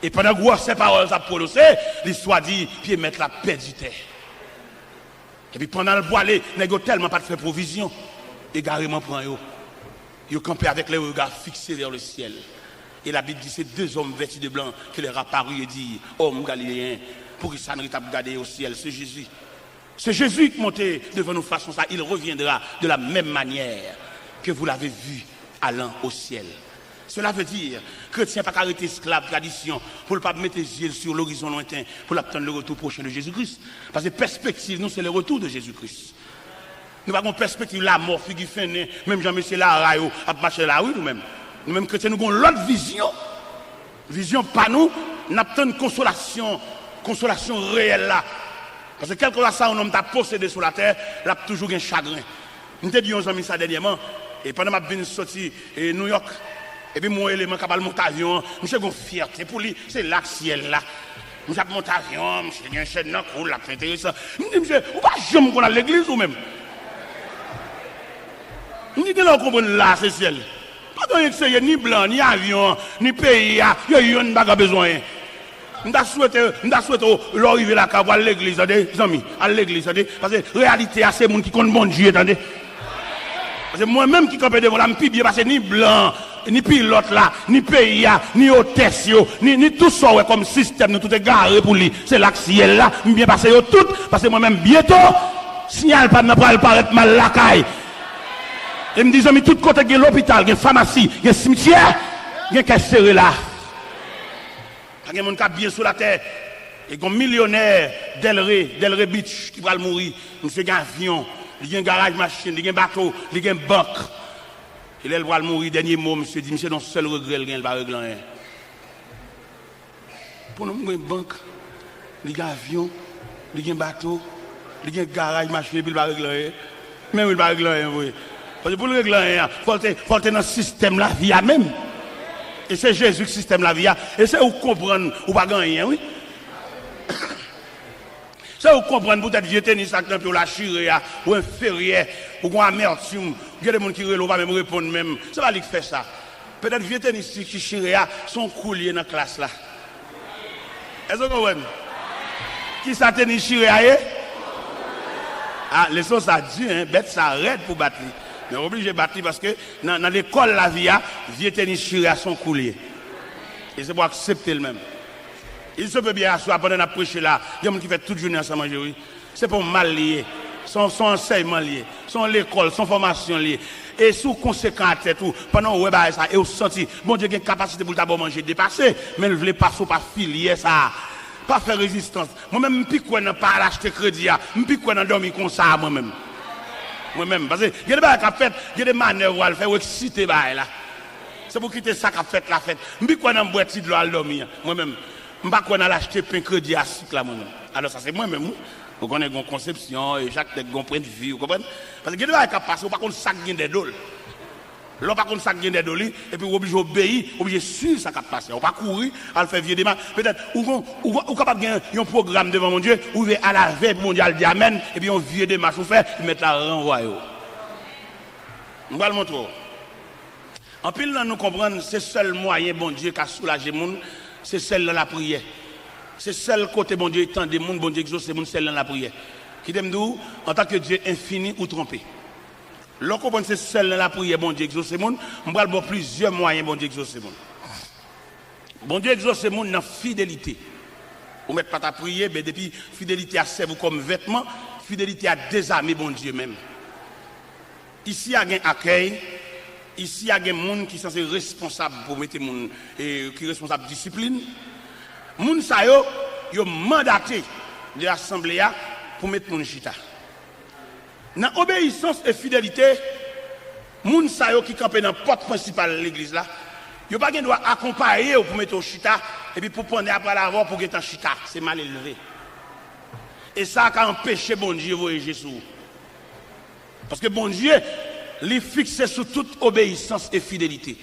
Et pendant que ces paroles sont prononcées, l'histoire dit, puis mettre la paix du terre. Et puis pendant le voilé, il n'y a tellement pas de faire provision. Égarément prend eux. Ils campaient avec les regards fixés vers le ciel. Et la Bible dit, c'est deux hommes vêtus de blanc qui leur apparut et dit, homme galiléen, pour qu'ils s'en regarder au ciel, c'est Jésus. C'est Jésus qui montait devant nous façon ça. Il reviendra de la même manière que vous l'avez vu allant au ciel. Cela veut dire que chrétien pas arrêter esclave tradition pour ne pas mettre les yeux sur l'horizon lointain pour attendre le retour prochain de Jésus-Christ. Parce que perspective, nous, c'est le retour de Jésus-Christ. Nous avons une perspective, la mort, qui fait né, même Jean-Michel Larayo, à marcher la rue, nous-mêmes. Nous-mêmes chrétiens, nous avons l'autre vision. Vision pas nous, nous avons une consolation réelle là. Parce que quelque chose ça, un homme t'a possédé sur la terre, il a toujours un chagrin. Nous te dit, on ça dernièrement, et pendant que je suis sorti à New York, et puis mon élément qui a monté avion, je suis fierté pour lui, c'est là, ciel là. Je suis monté avion, je suis un chef de cool, là, c'est intéressant. Je me dis, monsieur, ou pas jamais qu'on a l'église ou même? Je me dis, là, on comprend là, c'est ciel. Pas de ni blanc, ni avion, ni pays, il y a une bagarre besoin. Je souhaite l'arrivée là, à l'église, des amis, à l'église, parce que la réalité, c'est les gens qui comptent bon Dieu, attendez. Parce que moi-même qui campais devant la bien parce que ni blanc, ni pilote là, ni pays, ni hôtesse, ni tout ça comme système, nous tout est garé pour lui. C'est là que ciel là, bien passé tout, parce que moi-même bientôt, signal pas ne pas paraître mal la caille. Et me disent, mais tout côté, il y a l'hôpital, il y a pharmacie, il y a cimetière, il y a qu'à serrer là. Il y a des gens qui bien sur la terre. Et il y a un millionnaire Delray Beach qui va mourir. Il y a un avion, il y a un garage machine, il y a un bateau, il y a une banque. Et là, il va mourir. Dernier mot, monsieur dit, monsieur, non, seul regret, il va régler rien. Pour nous, il y a une banque, il y a un avion, il y a un bateau, il y a un garage machine, il va régler rien. Même il va régler rien, oui. Parce que pour le régler, il faut être dans le système la vie même. Et c'est Jésus qui système la vie. Et c'est où comprendre ou pas gagner, oui. C'est où comprendre peut-être vieux tennis avec la chirée ou un ferrier ou un amertume. Il y a des gens qui ne vont pas même répondre même. C'est pas lui qui fait ça. Peut-être vieux tennis qui chirée sont couliers dans la classe là. Est-ce que vous comprenez? Qui ça tennis chirée? Ah, les choses ça dit, hein, bête ça arrête pour battre. Mais obligé de battre parce que dans l'école la vie, vieux tennis chiré à son coulier. Et c'est pour accepter le même. Il se peut bien asseoir pendant la prêche là. Il y a des gens qui font toute journée ensemble manger, oui. C'est pour mal lié. Son enseignement lié. Son l'école, son formation liée. Et sous conséquent à tête, pendant que vous ça, et vous sentez, bon Dieu, il y a une capacité pour d'abord manger dépasser, mais vous ne voulez pas filier ça. Pas faire résistance. Moi-même, je ne peux pas acheter crédit. Je ne peux pas dormir comme ça moi-même. Moi-même, parce que il y a des choses qui fait, il y a des manœuvres à faire, ou exciter là. C'est pour quitter ça qu'a fait la fête. Je ne peux pas boire de l'eau à dormir. Moi-même, je ne peux pas acheter pain crédit à cycle là moi-même. Alors ça c'est moi-même. Vous connaissez une conception, et chaque tête un point de vue, vous comprenez? Parce que il y a des choses qui passent, ou pas contre ça qui des dollars. Là, par contre, ça qui des dollars, et puis vous obligez d'obéir, obligé de suivre ça qui passe. On ne pas courir, à le faire vieux des mains. Peut-être, ou capable de gagner un programme devant mon Dieu, ou à la veille mondiale dit Amen, et puis on vieux des marches, vous faites, vous mettez la renvoyer. On va le montrer. En pile, nous comprenons, c'est le seul moyen, bon Dieu, qui a soulagé le monde, c'est celle dans la prière. C'est celle côté bon Dieu tant des monde bon Dieu exauce c'est celle dans la prière. Qui t'aime nous en tant que Dieu infini ou trompé. Lorsqu'on pense c'est celle dans la prière bon Dieu exauce monde, on va avoir plusieurs moyens bon Dieu exauce monde. Bon Dieu exauce monde dans fidélité. Vous mettez pas ta prière mais depuis fidélité à servir comme vêtement, fidélité à désarmer bon Dieu même. Ici il y a un accueil. Ici, il y a des gens qui sont responsables pour mettre les gens qui sont responsables de discipline. Les gens sont mandatés de l'Assemblée pour mettre les gens chita. Dans obéissance et fidélité, les gens qui campent dans la porte principale de l'église, ils n'ont pas droit accompagner pour mettre les chita et puis pour prendre après l'avoir pour mettre en chita. C'est mal élevé. Et ça a empêché bon Dieu de voyager sur. Parce que bon Dieu, les fixer sur toute obéissance et fidélité.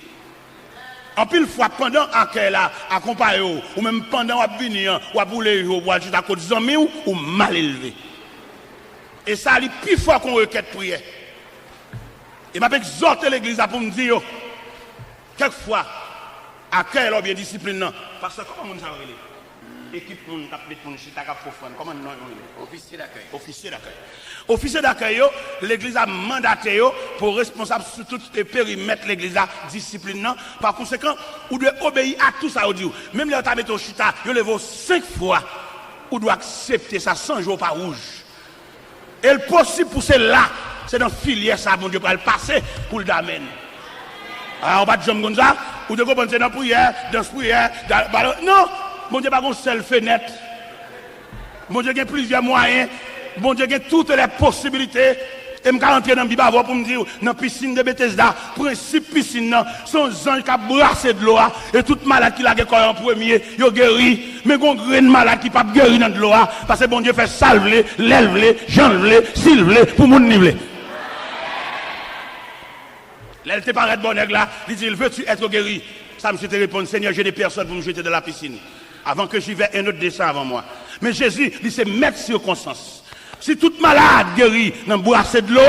En pile fois, pendant qu'elle a accompagné, ou même pendant qu'elle a venir, ou à bouler, ou à juste à côté des amis, ou mal élevé. Et ça, c'est plus fort qu'on requête prière. Et m'a exhorté l'église pour me dire, quelquefois, à quelle heure bien discipline, parce que comment on s'en relève? Équipe pour nous taper pour nous chita profane comment non officier d'accueil officier d'accueil l'église a mandaté pour responsable sur tout le périmètre l'église a discipline par conséquent ou doit obéir à tout ça dit même les taper au chita yo levé 5 fois ou doit accepter ça 100 jours par rouge et le possible pour cela c'est dans filière ça bon Dieu pour le passer pour le d'amène alors on va dire comme ça ou de comprendre dans prière dans prière non. Bon Dieu n'a pas une seule fenêtre. Bon Dieu a plusieurs moyens. Bon Dieu a toutes les possibilités. Et je vais rentrer dans le Bible pour me dire, dans la piscine de Bethesda, principe piscine, son ange qui a brassé de l'eau. Et toute malade qui l'a guéri en premier, il a guéri. Mais il y a un grain de malade qui n'a pas guéri dans de l'eau. Parce que bon Dieu fait salver, l'élève, j'enlève, s'il pour mon niveau. Là, elle te paraît de bonne là. Il dit, veux-tu être guéri? Ça me te répond, Seigneur, j'ai des personnes pour me jeter dans la piscine. Avant que j'y vais, un autre descend avant moi. Mais Jésus, il s'est mettre circonstance. Si toute malade guérit dans le boisson de l'eau,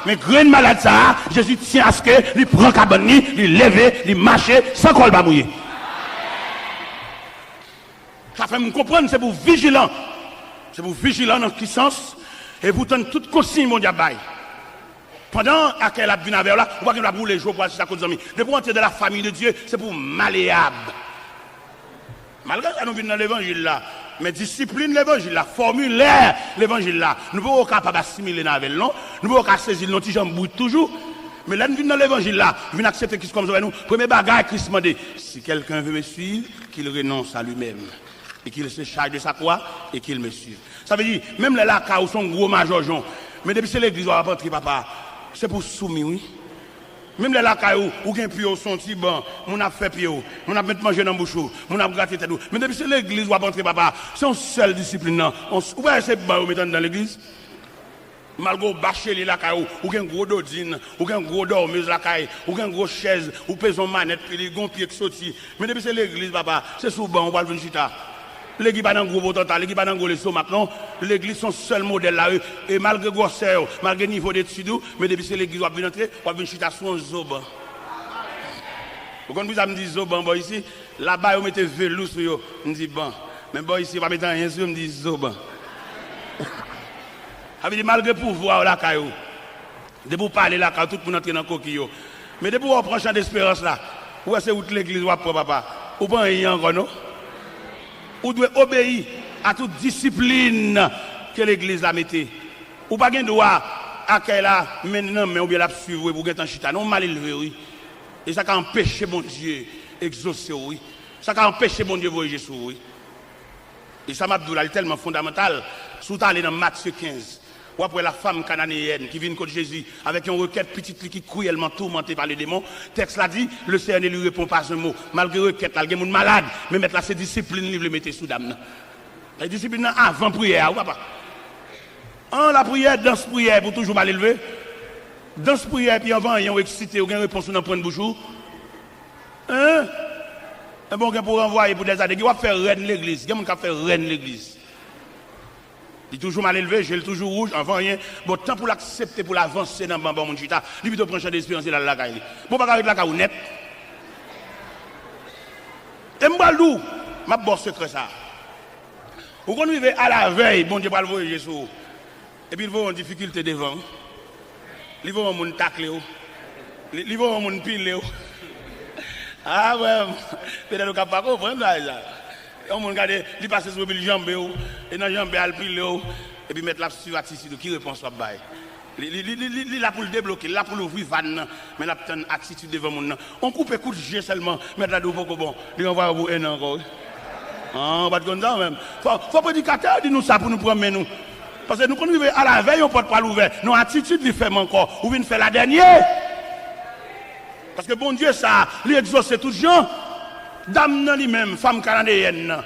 mais grain malade ça, Jésus tient à ce que, il prend cabani, il lève, il marche, sans qu'on va mouiller. Ça fait me comprendre, c'est pour vigilant. C'est pour vigilant dans quel sens, et pour tendre toute consigne, mon diable. Pendant qu'elle a vu avec là, on va que la boule les jours pour assister à cause de amis. De pour entrer dans la famille de Dieu, c'est pour malléable. Malgré ça, nous venons dans l'évangile là. Mais discipline l'évangile là, formulaire l'évangile là. Nous ne pouvons pas capable assimiler avec non. Nous ne pouvons pas saisir nos petits jambes toujours. Mais là, nous venons dans l'évangile là. Nous venons accepter Christ comme ça. Nous, premier bagage, Christ m'a dit, si quelqu'un veut me suivre, qu'il renonce à lui-même. Et qu'il se charge de sa croix et qu'il me suive. Ça veut dire, même les là, où sont gros major Jean. Mais depuis c'est l'église, on va rentrer, papa. C'est pour soumis, oui. Même les lacailles, ou bien pio, son petit banc, on a fait pio, on a mis manger dans la bouche, on a gratté tête. Mais depuis c'est l'église, on va rentrer, papa. C'est une seule discipline. Ouais, c'est bon, on met dans l'église. Malgré bâcher les lacailles, ou bien gros dodine, ou bien gros dormeuse lacaille, ou bien gros chaise, ou pèse en manette, puis les gros pieds qui sortent. Mais depuis c'est l'église, papa, c'est souvent, on va le venir chita. L'église pas dans gros bototal, l'église pas dans gros les somac non, l'église son seul modèle là et malgré grosseur, malgré niveau d'études, mais depuis c'est l'église va venir entrer, va venir chita son zoban. Vous comprenez me dit zoban bon ici, là-bas on mettait velours sur yo, on dit bon, mais bon ici va mettre rien sur me dit zoban. Ça veut dire malgré pouvoir là caillou. De pour parler là quand tout pour entrer dans coquillot. Mais de pour on prend champ d'espérance là, où est-ce que l'église va pour papa? Ou pas rien encore non? Ou doit obéir à toute discipline que l'église a mettée. Ou pas de droit à qu'elle a maintenant, mais ou bien la suivre pour être en chita. Non, mal élevé, oui. Et ça a empêché mon Dieu exaucer, oui. Ça a empêché mon Dieu voyager sur, oui. Et ça m'a dit, c'est tellement fondamental. Sous aller dans Matthieu 15. Ou après la femme cananéenne qui vient contre Jésus avec une requête petite qui est cruellement tourmentée par les démons. Texte l'a dit, le Seigneur ne lui répond pas un mot. Malgré requête, il y a des gens malades, mais mettre là, c'est discipline, il le mettait sous dame. La discipline avant prière, ou pas? La prière, dans ce prière, pour toujours mal élever. Dans ce prière, puis avant, il y a excité, ou une réponse dans le point de bouche. Hein? Un bon gars pour renvoyer pour des années, il va faire reine l'église. Il y a des gens qui fait reine l'église. Il est toujours mal élevé, j'ai le toujours rouge, avant rien. Bon, temps pour l'accepter, pour l'avancer dans le bambou, mon chita, lui, plutôt prendre d'espérance dans la caille. Bon, pas avec la caille net. Et m'balou, m'a bon secret ça. Vous arrivez à la veille, bon Dieu va le voyager sur. Et puis il va en difficulté devant. Il va en moun tacler. Il va en moun pile. Ah ouais, peut-être qu'on ne peut pas comprendre ça. On regarde, il passe sur le jambe et dans le jambe il pile et puis mettre la sur attitude qui répond soit bail. Il a pour le débloquer, il a pour l'ouvrir van, mais il a une attitude devant mon. On coupe coup de jet seulement, mettre la double bon, il envoie vous un encore. Ah, on va comme ça même. Faut prédicateur dire nous ça pour nous promener nous. Parce que nous quand nous à la veille on porte pas l'ouvert. Nos attitudes lui fait encore ou vient faire la dernière. Parce que bon Dieu ça, lui exauce tout gens. Dame nan lui-même, femme canadienne.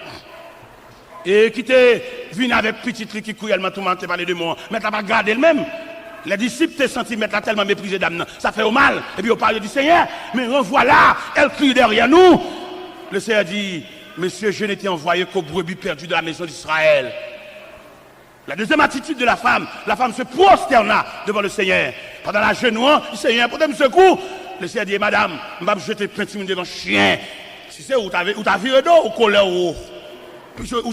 Et qui était venu avec petite qui cruellement tourmenté par les démons, mais t'as pas gardé elle-même. Les disciples te senti mettre tellement méprisé dame, ça fait au mal. Et puis on parle du Seigneur, mais revoilà, elle crie derrière nous. Le Seigneur dit, monsieur, je n'étais envoyé qu'aux brebis perdues de la maison d'Israël. La deuxième attitude de la femme se prosterna devant le Seigneur. Pendant la genouant, le Seigneur, pour me secouer, le Seigneur dit, madame, je vais jeter peinture devant chien. Si c'est où t'as viré d'eau ou colère ou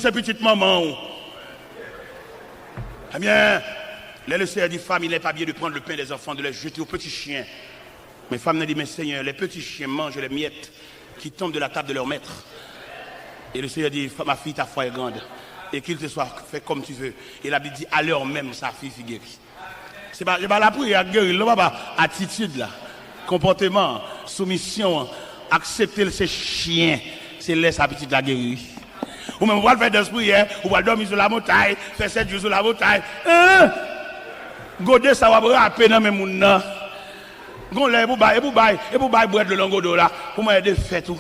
c'est petite maman. Eh bien, le Seigneur dit, femme, il n'est pas bien de prendre le pain des enfants, de les jeter aux petits chiens. Mais femme n'a dit, mais Seigneur, les petits chiens mangent les miettes qui tombent de la table de leur maître. Et le Seigneur dit, ma fille, ta foi est grande. Et qu'il te soit fait comme tu veux. Et la Bible dit, à l'heure même, sa fille fut guérie. C'est pas la prière guérie, là, pas attitude, là, comportement, soumission, accepter ces chiens, c'est laisser sa petite la guérir. Ou même, on va faire des prières, on va dormir sur la montagne, faire 7 jours sur la montagne. Godé, ça va rapper dans mes mouns. Gonlé, et pour bailler bread le longo là, pour moi, aider faire tout.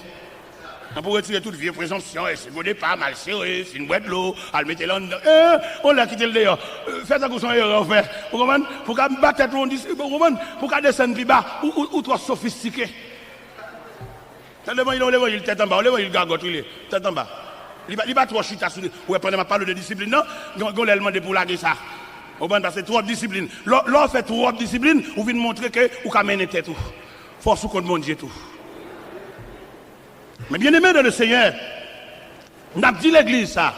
On peut retirer toute vieille présomption, et c'est godé pas mal serré, c'est une boîte de l'eau, à le mettre là dedans. On l'a quitté le dehors. Faites ça comme son erreur, frère. Vous comprenez? Pour qu'à battre tête, on dit, vous comprenez? Pour qu'à descendre plus bas, ou trop sophistiqué. Tellement il tête en bas, il gargote, il est tête en bas. Il va trop chuter à souder. Ou pendant ma parole de discipline, non? On l'a demandé pour laguer ça. Au ban parce que trop de discipline. L'on fait trop de discipline, ou vient montrer que ou ka mener tête tout. Force ou contre mon Dieu tout. Mais bien aimé de le Seigneur, n'a dit l'église ça.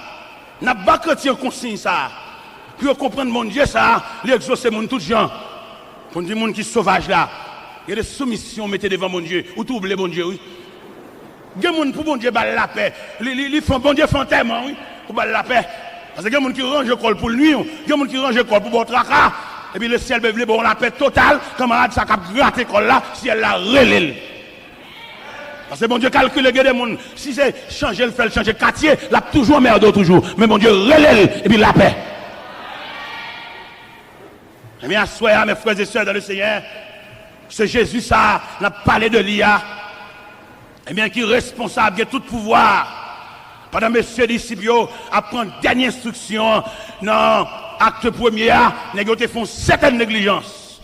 N'a pas chrétien consigne ça. Pour comprendre mon Dieu ça, l'exaucer mon tout gens. Pour dire monde qui sauvage là. Il y a des soumissions mettez devant mon Dieu ou tout oublier mon Dieu oui. Il y a des gens pour bon Dieu balle la paix. Ils font bon Dieu font tellement oui pour balle la paix. Parce qu'il y a des gens qui rangent le col pour le nuit, il y a des gens qui rangent le col pour bon tracas. Et puis le ciel veut bon la paix totale, camarade ça cap gratter col là, si elle la relève. Parce que bon Dieu calcule les gens, si c'est changer le fait changer quartier, là toujours merde toujours. Mais bon Dieu relève et puis la paix. Eh bien, soyez mes frères et sœurs dans le Seigneur, ce Jésus ça n'a parlé de l'IA. Eh bien, qui est responsable de tout pouvoir. Pendant messieurs disciples, apprendre dernière instruction, non, acte premier, ils font certaines négligences.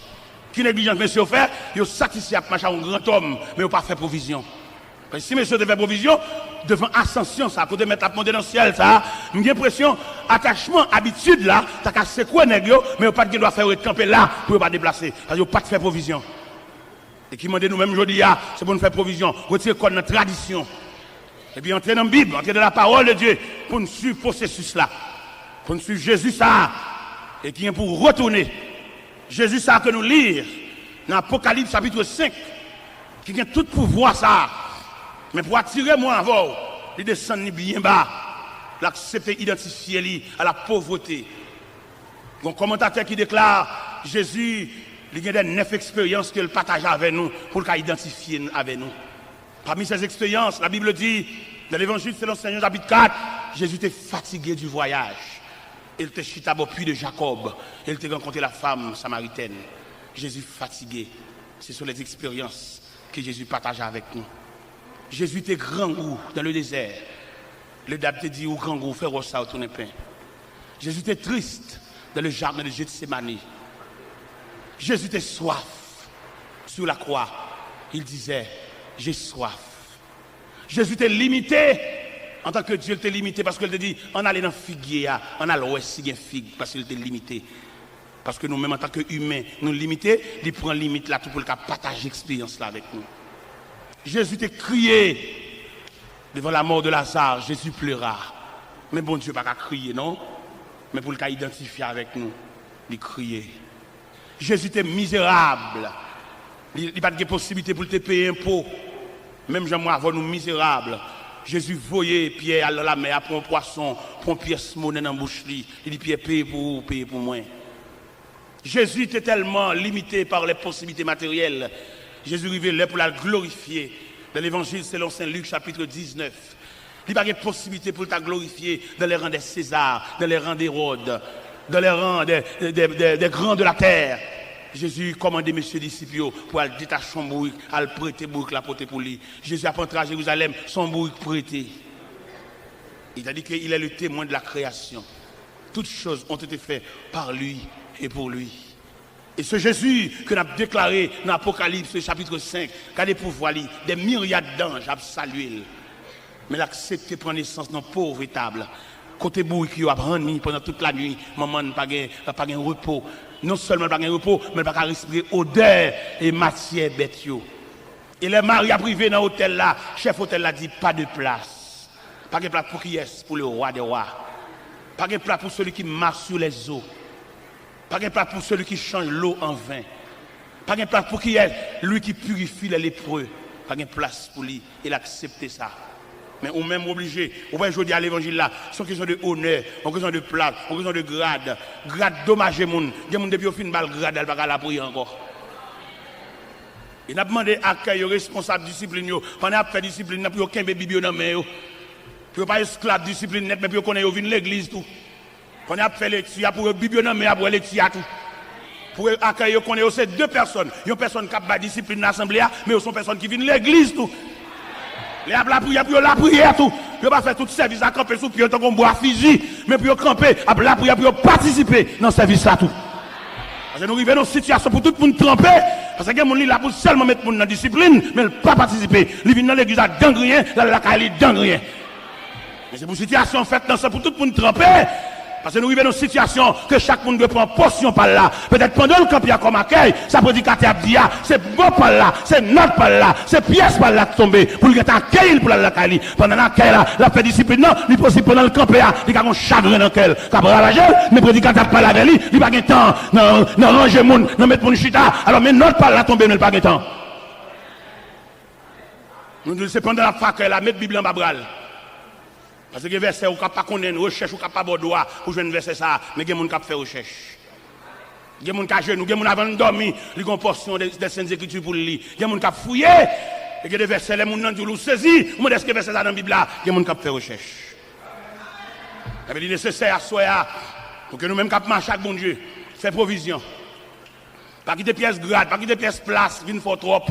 Qui négligence, messieurs, fait, ils satisfait à marcher un grand homme, mais ils n'ont pas fait provision. Parce que si messieurs devaient provision, devant ascension, ça, côté mettre la monter dans le ciel, ça, j'ai l'impression, attachement, habitude là, t'as qu'à secouer négligence, mais ils n'ont pas de doit faire camper là pour ne pas déplacer. Parce qu'ils n'ont pas de faire provision. Et qui m'a dit nous-mêmes aujourd'hui, c'est pour nous faire provision, retirer quoi notre tradition. Et puis entrer dans la Bible, entrer dans la parole de Dieu, pour nous suivre le processus là. Pour nous suivre Jésus ça. Et qui est pour retourner. Jésus ça que nous lire dans Apocalypse chapitre 5. Qui a tout pouvoir ça. Mais pour attirer moi avant, il descend bien bas. L'accepter, identifier lui à la pauvreté. Un commentateur qui déclare Jésus, il y a des 9 expériences qu'il partage avec nous pour qu'il identifie avec nous. Parmi ces expériences, la Bible dit, dans l'évangile selon Seigneur chapitre 4, Jésus était fatigué du voyage. Il était chita au puits de Jacob. Il était rencontré la femme samaritaine. Jésus fatigué. Ce sont les expériences que Jésus partage avec nous. Jésus était grand goût dans le désert. Le date dit au grand goût, faire ça au tourner pain. Jésus était triste dans le jardin de Gethsémani. Jésus était soif sur la croix. Il disait, j'ai soif. Jésus était limité. En tant que Dieu, il était limité parce qu'il te dit, on allait dans figuier, on allait où est-ce qu'il y a figue, parce qu'il était limité. Parce que nous-mêmes, en tant qu'humains, nous limités, il prend limite là tout pour le cas partager l'expérience là avec nous. Jésus était crié. Devant la mort de Lazare, Jésus pleura. Mais bon Dieu, pas qu'à crier, non? Mais pour le cas identifier avec nous, il criait. Jésus était misérable. Il n'y a pas de possibilité pour te payer un impôt. Même Jean-moi, avant nous misérables. Jésus voyait Pierre à la mer, prendre un poisson, prendre une pièce monnaie dans la bouche. Il dit Pierre, paye pour moi. Jésus était tellement limité par les possibilités matérielles. Jésus arrivait pour la glorifier. Dans l'évangile selon Saint Luc, chapitre 19. Il n'y a pas de possibilité pour la glorifier dans les rangs des Césars, dans les rangs d'Hérode, dans les rangs des grands de la terre. Jésus commandait mes disciples pour aller détacher son bourrique, aller prêter bourrique la porter pour lui. Jésus a rentré à Jérusalem, son bourrique prêté. Il a dit qu'il est le témoin de la création. Toutes choses ont été faites par lui et pour lui. Et ce Jésus que nous avons déclaré dans l'Apocalypse chapitre 5, qui a des pouvoirs, des myriades d'anges à saluer. Mais il a accepté de prendre naissance dans le pauvre étable. Côté bourrique, il a rendu pendant toute la nuit, maman n'a pas de repos. Non seulement pas de repos, mais pas de respirer odeur et matière bête. Et les maris a privé dans l'hôtel là, chef hôtel là dit pas de place. Pas de place pour qui est, pour le roi des rois. Pas de place pour celui qui marche sur les eaux. Pas de place pour celui qui change l'eau en vin. Pas de place pour qui est, lui qui purifie les lépreux. Pas de place pour lui. Il a accepté ça. Mais on même obligé, on va aujourd'hui à l'évangile là, c'est une question de honneur, une question de place, une question de grade. Grade dommage, il y a des gens depuis au fin de balle, grade, elle va pas la prier encore. Il a demandé à accueil responsable discipline, pendant qu'il a fait discipline, il n'a plus aucun bébé dans la main. Puis pas esclave discipline, mais puis on connaît l'église tout. Pendant qu'il a fait lecture, pour bébé dans la main, pour lecture tout. Pour accueillir, on connaît c'est deux personnes. Il y a une personne qui a la discipline dans l'assemblée, mais il y a une personne qui vient de l'église tout. Les la prière, puis la prière tout. Puis pas faire tout service à camper sous pied tant qu'on boit fusil, mais puis camper, après la prière, puis participer dans le service là tout. Parce que nous arrivons dans une situation pour tout le monde tremper, parce que les gens là pour seulement mettre dans la discipline, mais ne pas participer. Ils viennent dans l'église à dangrien, dans la caille dangrien. Mais c'est pour une situation faite dans ça pour tout le monde tremper. Parce que nous arrivons dans une situation que chaque monde doit prendre portion par là. Peut-être pendant le camp, il y a comme accueil, ça prédicateur dit, c'est bon par là, c'est notre par là, c'est pièce par là qui tombe, pour le accueillir pour la caille. Pendant l'accueil là, la fait discipline, non, il possible pendant le camp, il y a un chagrin dans lequel, quand on la gel, mais prédicateur parle avec lui, il n'y a pas de temps, non, ranger monde, non, mettre mon chita, alors mais notre par là tombe, mais il n'y a pas de temps. Nous disons, c'est pendant la fac, là, mettre Bible en babral. Parce que les versets, on ne peut pas connaître, recherche, on ne peut pas avoir pour jouer un verset ça, mais il y a des gens qui font recherche. Il y a des gens qui genoux, il y a des gens qui avant de dormir, ils ont une portion des Saintes Écritures pour le lire. Il y a des gens qui fouillé, et il y a des versets, les gens qui ont saisi, on est-ce que verset ça dans la Bible là, il y a des gens qui font recherche. Il est nécessaire à soi, pour que nous-mêmes qui marchons avec bon Dieu, faire provision. Pas quitter pièces grades, pas quitter pièces place, vine fort trop.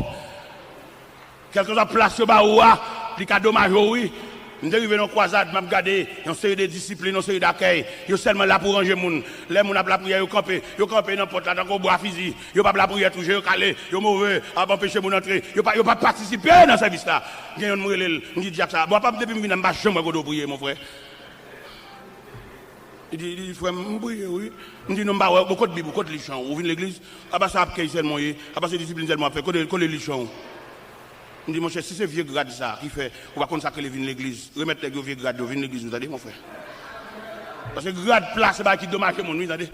Quelque chose à place sur Baoua, puis qu'à dommage, oui. Nous sommes arrivés dans la croisade, nous avons regardé une série de disciplines, une série d'accueil. Ils sont seulement là pour ranger les gens. Les gens ont la prière, ils campent dans la porte, dans le bois physique. Ils n'ont pas la prière, toujours calé, ils sont mauvais, ils n'ont empêché mon entrée. Ils n'ont pas participé dans ce service là. Il y a un mot, on dit Jack ça. Bon, pas depuis que je ne vais jamais prier, mon frère. Il dit, frère, je prie, oui. Il dit, non, je ne vais pas de Bible, beaucoup de lichons. Vous venez de l'église, ça a seulement, c'est discipline seulement fait, que les lichons. Je dis, mon cher, si c'est vieux grade ça, qui fait, on va consacrer les vignes de l'église, remettre les vieux grades, les vignes de l'église, vous savez, mon frère. Parce que grade place, c'est pas qui dommage que mon nuit, vous savez.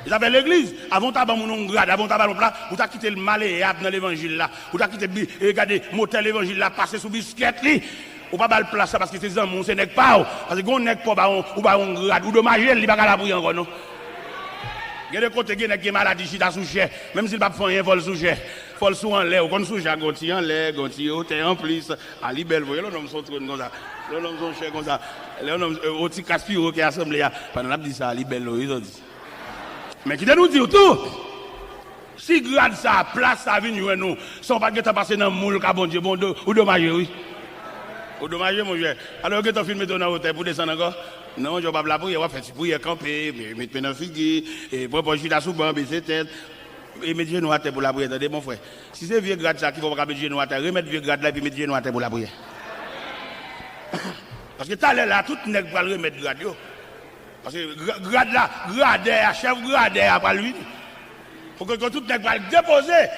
Ils avaient l'église, avant d'avoir mon grade, avant d'avoir mon plat, vous avez quitté le malléable dans l'évangile là, vous avez quitté, regardez, motel l'évangile là, passer sous biscuit, ou pas le place parce que c'est un c'est n'est pas, parce que on n'est pas, ou pas on grade, ou dommage, il va pas la prier encore, non. Il y a des côtés qui ont maladie qui sous cher, même s'il ne va pas faire un vol sous cher. Vol sous en l'air, ou qu'on sous cher, gonti en l'air, gonti en plus, à libelle, vous voyez, l'homme sont trop comme ça. L'homme sont cher comme ça. L'homme, au petit Caspiro qui est assemblé, pendant la dit ça, à libelle, ils ont dit. Mais qui nous dit tout, si grade ça, place ça, vient nous, sans pas que tu passes dans le moule, bon Dieu, bon, ou dommage, oui. Ou dommage, mon cher. Alors que tu as filmé ton hôtel pour descendre encore? Non, je ne vais pas la prier, on va faire pour y camper, mettre dans le figuier, et pour je suis là sous banc, baisser tête, et mettre genoux à terre pour la prière. Attendez, mon frère. Si c'est vieux grade ça, qu'il faut pas mettre genoux à terre, remettre vieux grade là, et puis mettre genoux à terre pour la prière. Parce que tu as là, tout le monde va remettre grade. Parce que grade là, grade, chef grade, après lui. Pour que tout le monde va le déposer.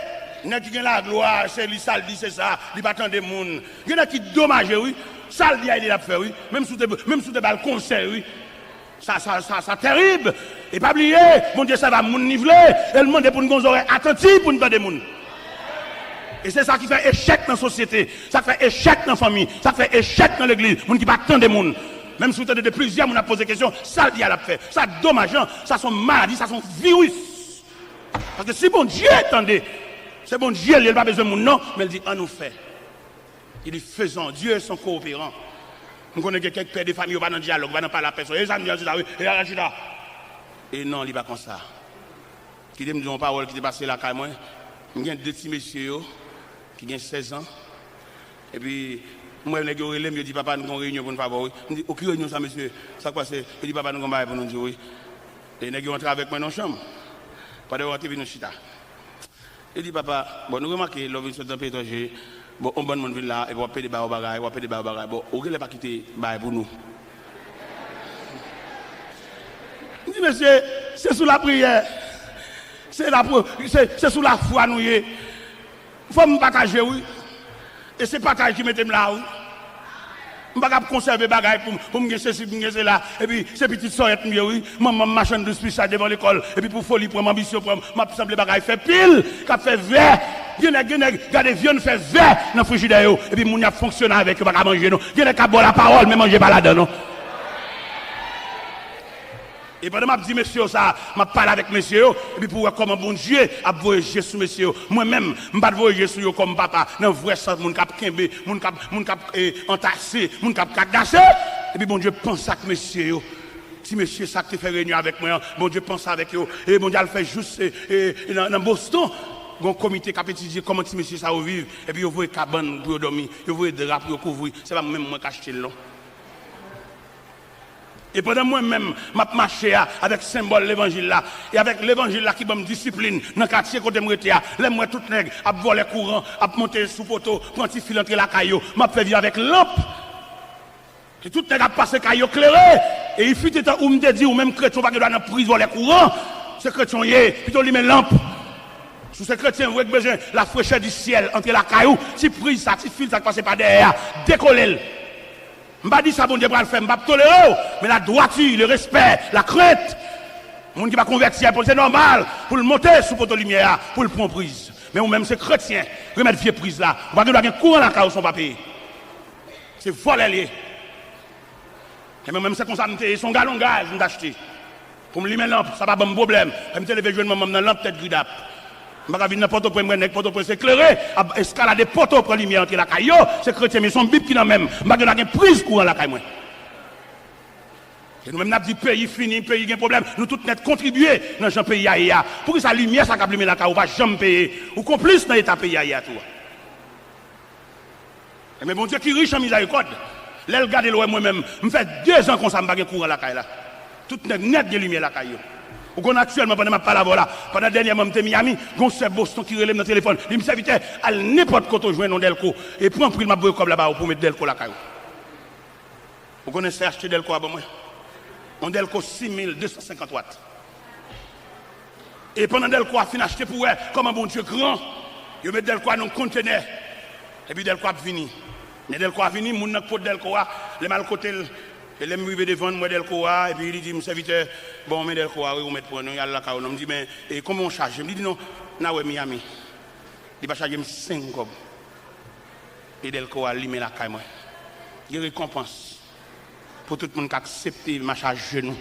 Il y a qui a la gloire, c'est lui, ça, c'est ça, il va attendre des gens. Il y en a qui dommage, oui. Ça le dit il a fait oui, même sous des balles concert oui. Ça terrible. Et pas oublier, mon Dieu ça va moun niveler, et le monde pour nous oreilles attentives pour nous pas des moun. Et c'est ça qui fait échec dans la société, ça fait échec dans la famille, ça fait échec dans l'église, moun qui pas tant de moun. Même si vous avez de plusieurs, on a posé question, ça le dit à la fait. Ça dommageant, ça sont maladies, ça sont virus. Parce que si bon Dieu attendez, c'est bon Dieu, il n'a pas besoin de mon nom, mais il dit, en nous fait. Il dit, faisons, Dieu est son coopérant. On connaît quelqu'un qui perd des familles, on va dans le dialogue, on va dans pas la personne, et ça me dit, et non, il n'est pas comme ça. Qui dit, me dit une parole qui est passée là, quand même, il y a deux petits messieurs qui ont 16 ans, et puis, moi, je me dis, papa, nous avons une réunion pour nous faire. Je dis, aucune réunion, ça, monsieur. Ça quoi c'est? Je dis, papa, nous avons une pour nous dire oui. Et nous avons avec moi dans la chambre. Pas de rentrer, nous chita. Je dis, papa, bon, nous remarquons, l'homme est dans le pétrole, bon, on bonne monde là, et on va payer des barres au bagage, on va payer des barres au bagage. Bon, on ne pas quitter les pour nous. Je dis, monsieur, c'est sous la prière. C'est sous la foi, nous. Il faut me partager, oui. Et c'est partage qui mettez là, oui. Je ne peux pas conserver des bagages pour me ceci, pour me là. Et puis, ces petites soeurs, oui, maman machin de spécial devant l'école. Et puis, pour folie, pour ambition, pour ma semble bagages, fait pile, qui fait vert. Regardez, viande fait vert dans le frigidaire. Et puis, mon a fonctionné avec, pas manger, non. Viens qu'à boire la parole, mais manger pas là-dedans, non. Et pendant que je dis, monsieur, ça, je parle avec monsieur, et puis pour voir comment bon Dieu a voyagé sur monsieur. Moi-même, je ne vais pas voyager sur comme papa, dans le vrai sens, mon cap kembe, mon cap entassé, mon cap cadassé. Et puis bon Dieu pense à monsieur. Si monsieur, ça qui fait réunion avec moi, bon Dieu pense avec eux. Et bon Dieu, le fait juste dans Boston. Un comité qui a étudié comment si monsieur ça vivre. Et puis, vous voyez cabane pour dormir, vous voyez des draps pour couvrir. Ce n'est pas même moi qui achète le long. Et pendant moi-même, je marche avec le symbole de l'évangile là. Et avec l'évangile là qui me discipline dans le quartier côté de là. Les moi tout nègre, à voler courant, à monter sous poteau, prendre un fil entre la caillou. Je fais vivre avec lampe. Et tout nègre a passé caillou éclairé. Et il fut temps où me dit, ou même chrétien, pas que dans la prise voler courant. Ce chrétien y est, plutôt lui met lampe. Sous ce chrétien, vous avez besoin de la fraîcheur du ciel entre la caillou. Si prise ça, si fil ça passe par derrière, décoller. Je ne vais pas dire ça, bon Dieu, pour le faire, je ne vais pas tolérer, mais la droiture, le respect, la crainte, le monde qui va convertir, c'est normal, pour le monter sous poteau lumière, pour le prendre prise. Mais ou même c'est chrétien, remettre vieux prise là, on va donner un courant dans la caille, son papier. C'est voler. Et même c'est comme ça, son galon de gaz, je acheté. Pour me mettre lampe, ça va pas un problème. Je me lever jeune maman dans lampe tête gridap. Je ne vais pas venir n'importe quoi, n'importe quoi, éclairé, escalader poteau pour lumière entre la caille, c'est chrétien, mais son bip qui n'a même, je vais donner une prise courant la caille. Et nous-mêmes, nous avons dit pays fini, pays qui a un problème, nous tous net contribuer dans ce pays aïe. Pour que sa lumière, ça capte la caille, on va jamais payer. Ou complice dans l'état pays aïe tout. Mais bon Dieu qui est riche en miséricorde, là, regardez le moi-même, je fais 2 ans qu'on s'en bat courant la caille là. Tout net de lumière la caille. Ou qu'on actuellement, pendant ma parole là, pendant dernièrement, je suis Miami, on s'est Boston qui relève dans le téléphone. Il me servitait à n'importe quoi, jouer dans Delco. Et prend pris ma boue comme là-bas pour mettre Delco la caille. Vous connaissez acheter Delco à moi? On Delco 6250 watts. Et pendant Delco a fini acheter pour elle, comme un bon Dieu grand, il met Delco dans un conteneur. Et puis Delco a fini. Mais Delco a fini, mon pot Delco a, les mal côté. Et les me devant moi Delco et puis il dit mon serviteur bon mais Delco oui on met pour nous il y a la caille on me dit mais comment on charge je me dis non na ouais Miami il va charger 5 cob et Delco a limé la caille moi il récompense pour tout le monde qui accepte ma charge genou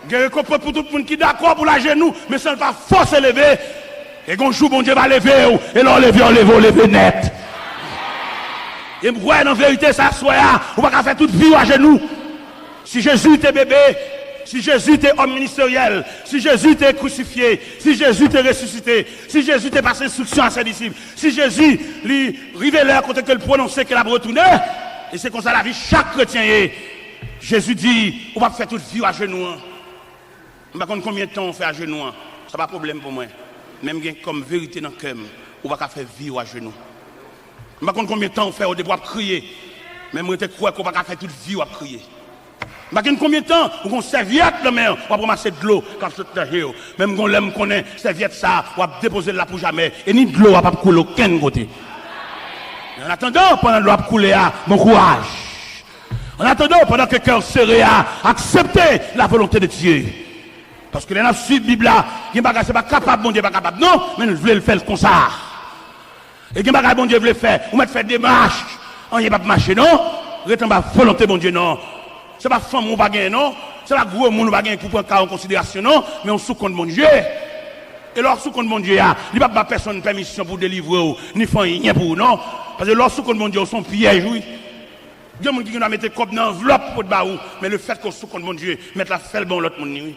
il récompense pour tout le monde qui d'accord pour la genou mais ça ne va pas forcer lever et quand jour bon Dieu va lever et lever net. Et moi, en vérité, ça soit, on va faire toute vie à genoux. Si Jésus était bébé, si Jésus était homme ministériel, si Jésus était crucifié, si Jésus était ressuscité, si Jésus était passé instruction à ses disciples, si Jésus lui révélait quand il prononçait qu'il a retourné, et c'est comme ça la vie, chaque chrétien est. Jésus dit, on va faire toute vie à genoux. Je ne sais pas combien de temps on fait à genoux. Ça n'a pas de problème pour moi. Même comme vérité dans le cœur, on va faire vie à genoux. Je ne sais pas combien de temps on fait au début à crier. Même je crois qu'on va faire toute vie à crier. Je ne sais pas combien de temps on serviette la mer, on va ramasser de l'eau quand je suis là. Même quand on connaît serviette ça, on va déposer là pour jamais. Et ni de l'eau, on va pas couler aucun côté. En attendant, pendant que l'eau a coulé, bon courage. En attendant, pendant que le cœur serré, accepter la volonté de Dieu. Parce que les gens suivent la Bible, il n'y a pas capable, bon Dieu pas capable. Non, mais nous voulons le faire comme ça. Et il n'y a pas bon Dieu veut le faire. Ou mettre faire des marches. On n'y a pas marcher, non. Retenez pas volonté, bon Dieu, non. Ce n'est pas femme ou pas gain, non. Ce n'est pas gros monde ou pas gain pour prendre en considération, non. Mais on sous compte, bon Dieu. Et lorsque sous compte, bon Dieu, il n'y a pas personne permission pour délivrer, ni faire rien pour non. Parce que lorsque sous compte, bon Dieu, son piège, oui. Il y a des gens qui ont mis comme dans l'enveloppe pour le baou, mais le fait qu'on sous compte, bon Dieu, mettre la felle bon l'autre monde, oui.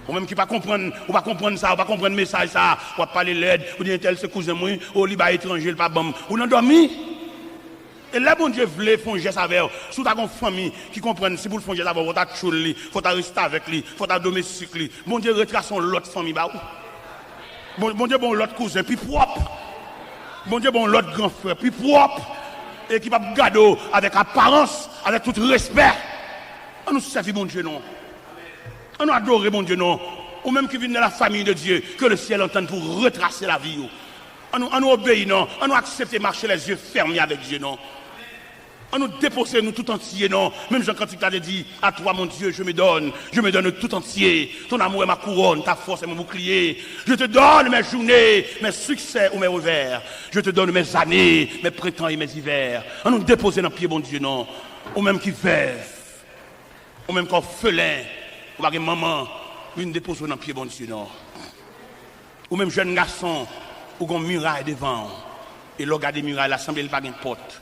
Ou même qui pas comprendre, ou pas comprendre ça, ou pas comprendre le message ça, ou pas parler l'aide, ou dire tel c'est cousin moi, ou liba étranger, le pas bon, ou non dormi. Et là, bon Dieu voulait faire un geste avec eux. Si tu as une famille qui comprend, si vous le faites un geste avec eux, il faut tchoul li, faut rester avec lui, faut domestique li. Bon Dieu retrace l'autre famille bah bon Dieu bon l'autre cousin puis propre. Bon Dieu bon l'autre grand frère puis propre et qui va garder avec apparence, avec tout respect. On nous servir bon Dieu non. On nous adorer bon Dieu non. Ou même qui viennent de la famille de Dieu, que le ciel entende pour retracer la vie. On nous obéit non. On nous accepte marcher les yeux fermés avec Dieu non. On nous dépose nous tout entier, non. Même Jean Cantique t'a dit, à toi mon Dieu, je me donne tout entier. Ton amour est ma couronne, ta force est mon bouclier. Je te donne mes journées, mes succès ou mes revers. Je te donne mes années, mes printemps et mes hivers. On nous dépose dans le pied, bon Dieu, non. Ou même qui veuve, ou même qu'orphelin, ou même maman, une dépose dans le pied, bon Dieu, non. Ou même jeune garçon, ou une muraille devant. Et le gars des murailles, l'assemblée, il n'y a pas de porte.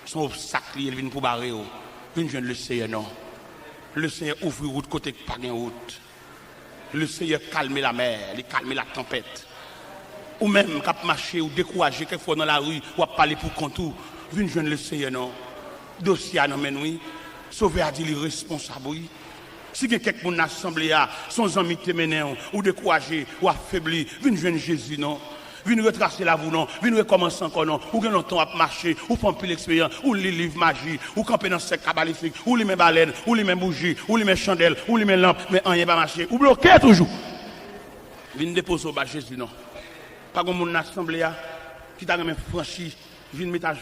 Son obstacle, il vient pour barrer. Une jeune le Seigneur, non. Le Seigneur ouvre route côté pas de route. Le Seigneur calme la mer, il calme la tempête. Ou même, quand marcher ou décourager quelquefois dans la rue, ou parler pour contour. Une jeune le Seigneur, non. Dossier à nous, oui. Sauver à dire responsable, oui. Si quelqu'un dans l'assemblée, son ami te mène, ou décourager, ou affaibli, une jeune Jésus, non. Viens retracer la vous non, viens recommencer encore non, ou gagne temps à marcher, ou faire plus l'expérience, ou les livres magie, ou camper dans ce cabalistique, ou les mêmes baleines, ou les mêmes bougies, ou les mêmes chandelles, ou les mêmes lampes, mais rien pas marcher, ou bloquer toujours. Viens déposer au bas Jésus non. Pas comme mon assemblée qui t'a même franchi, viens mettre à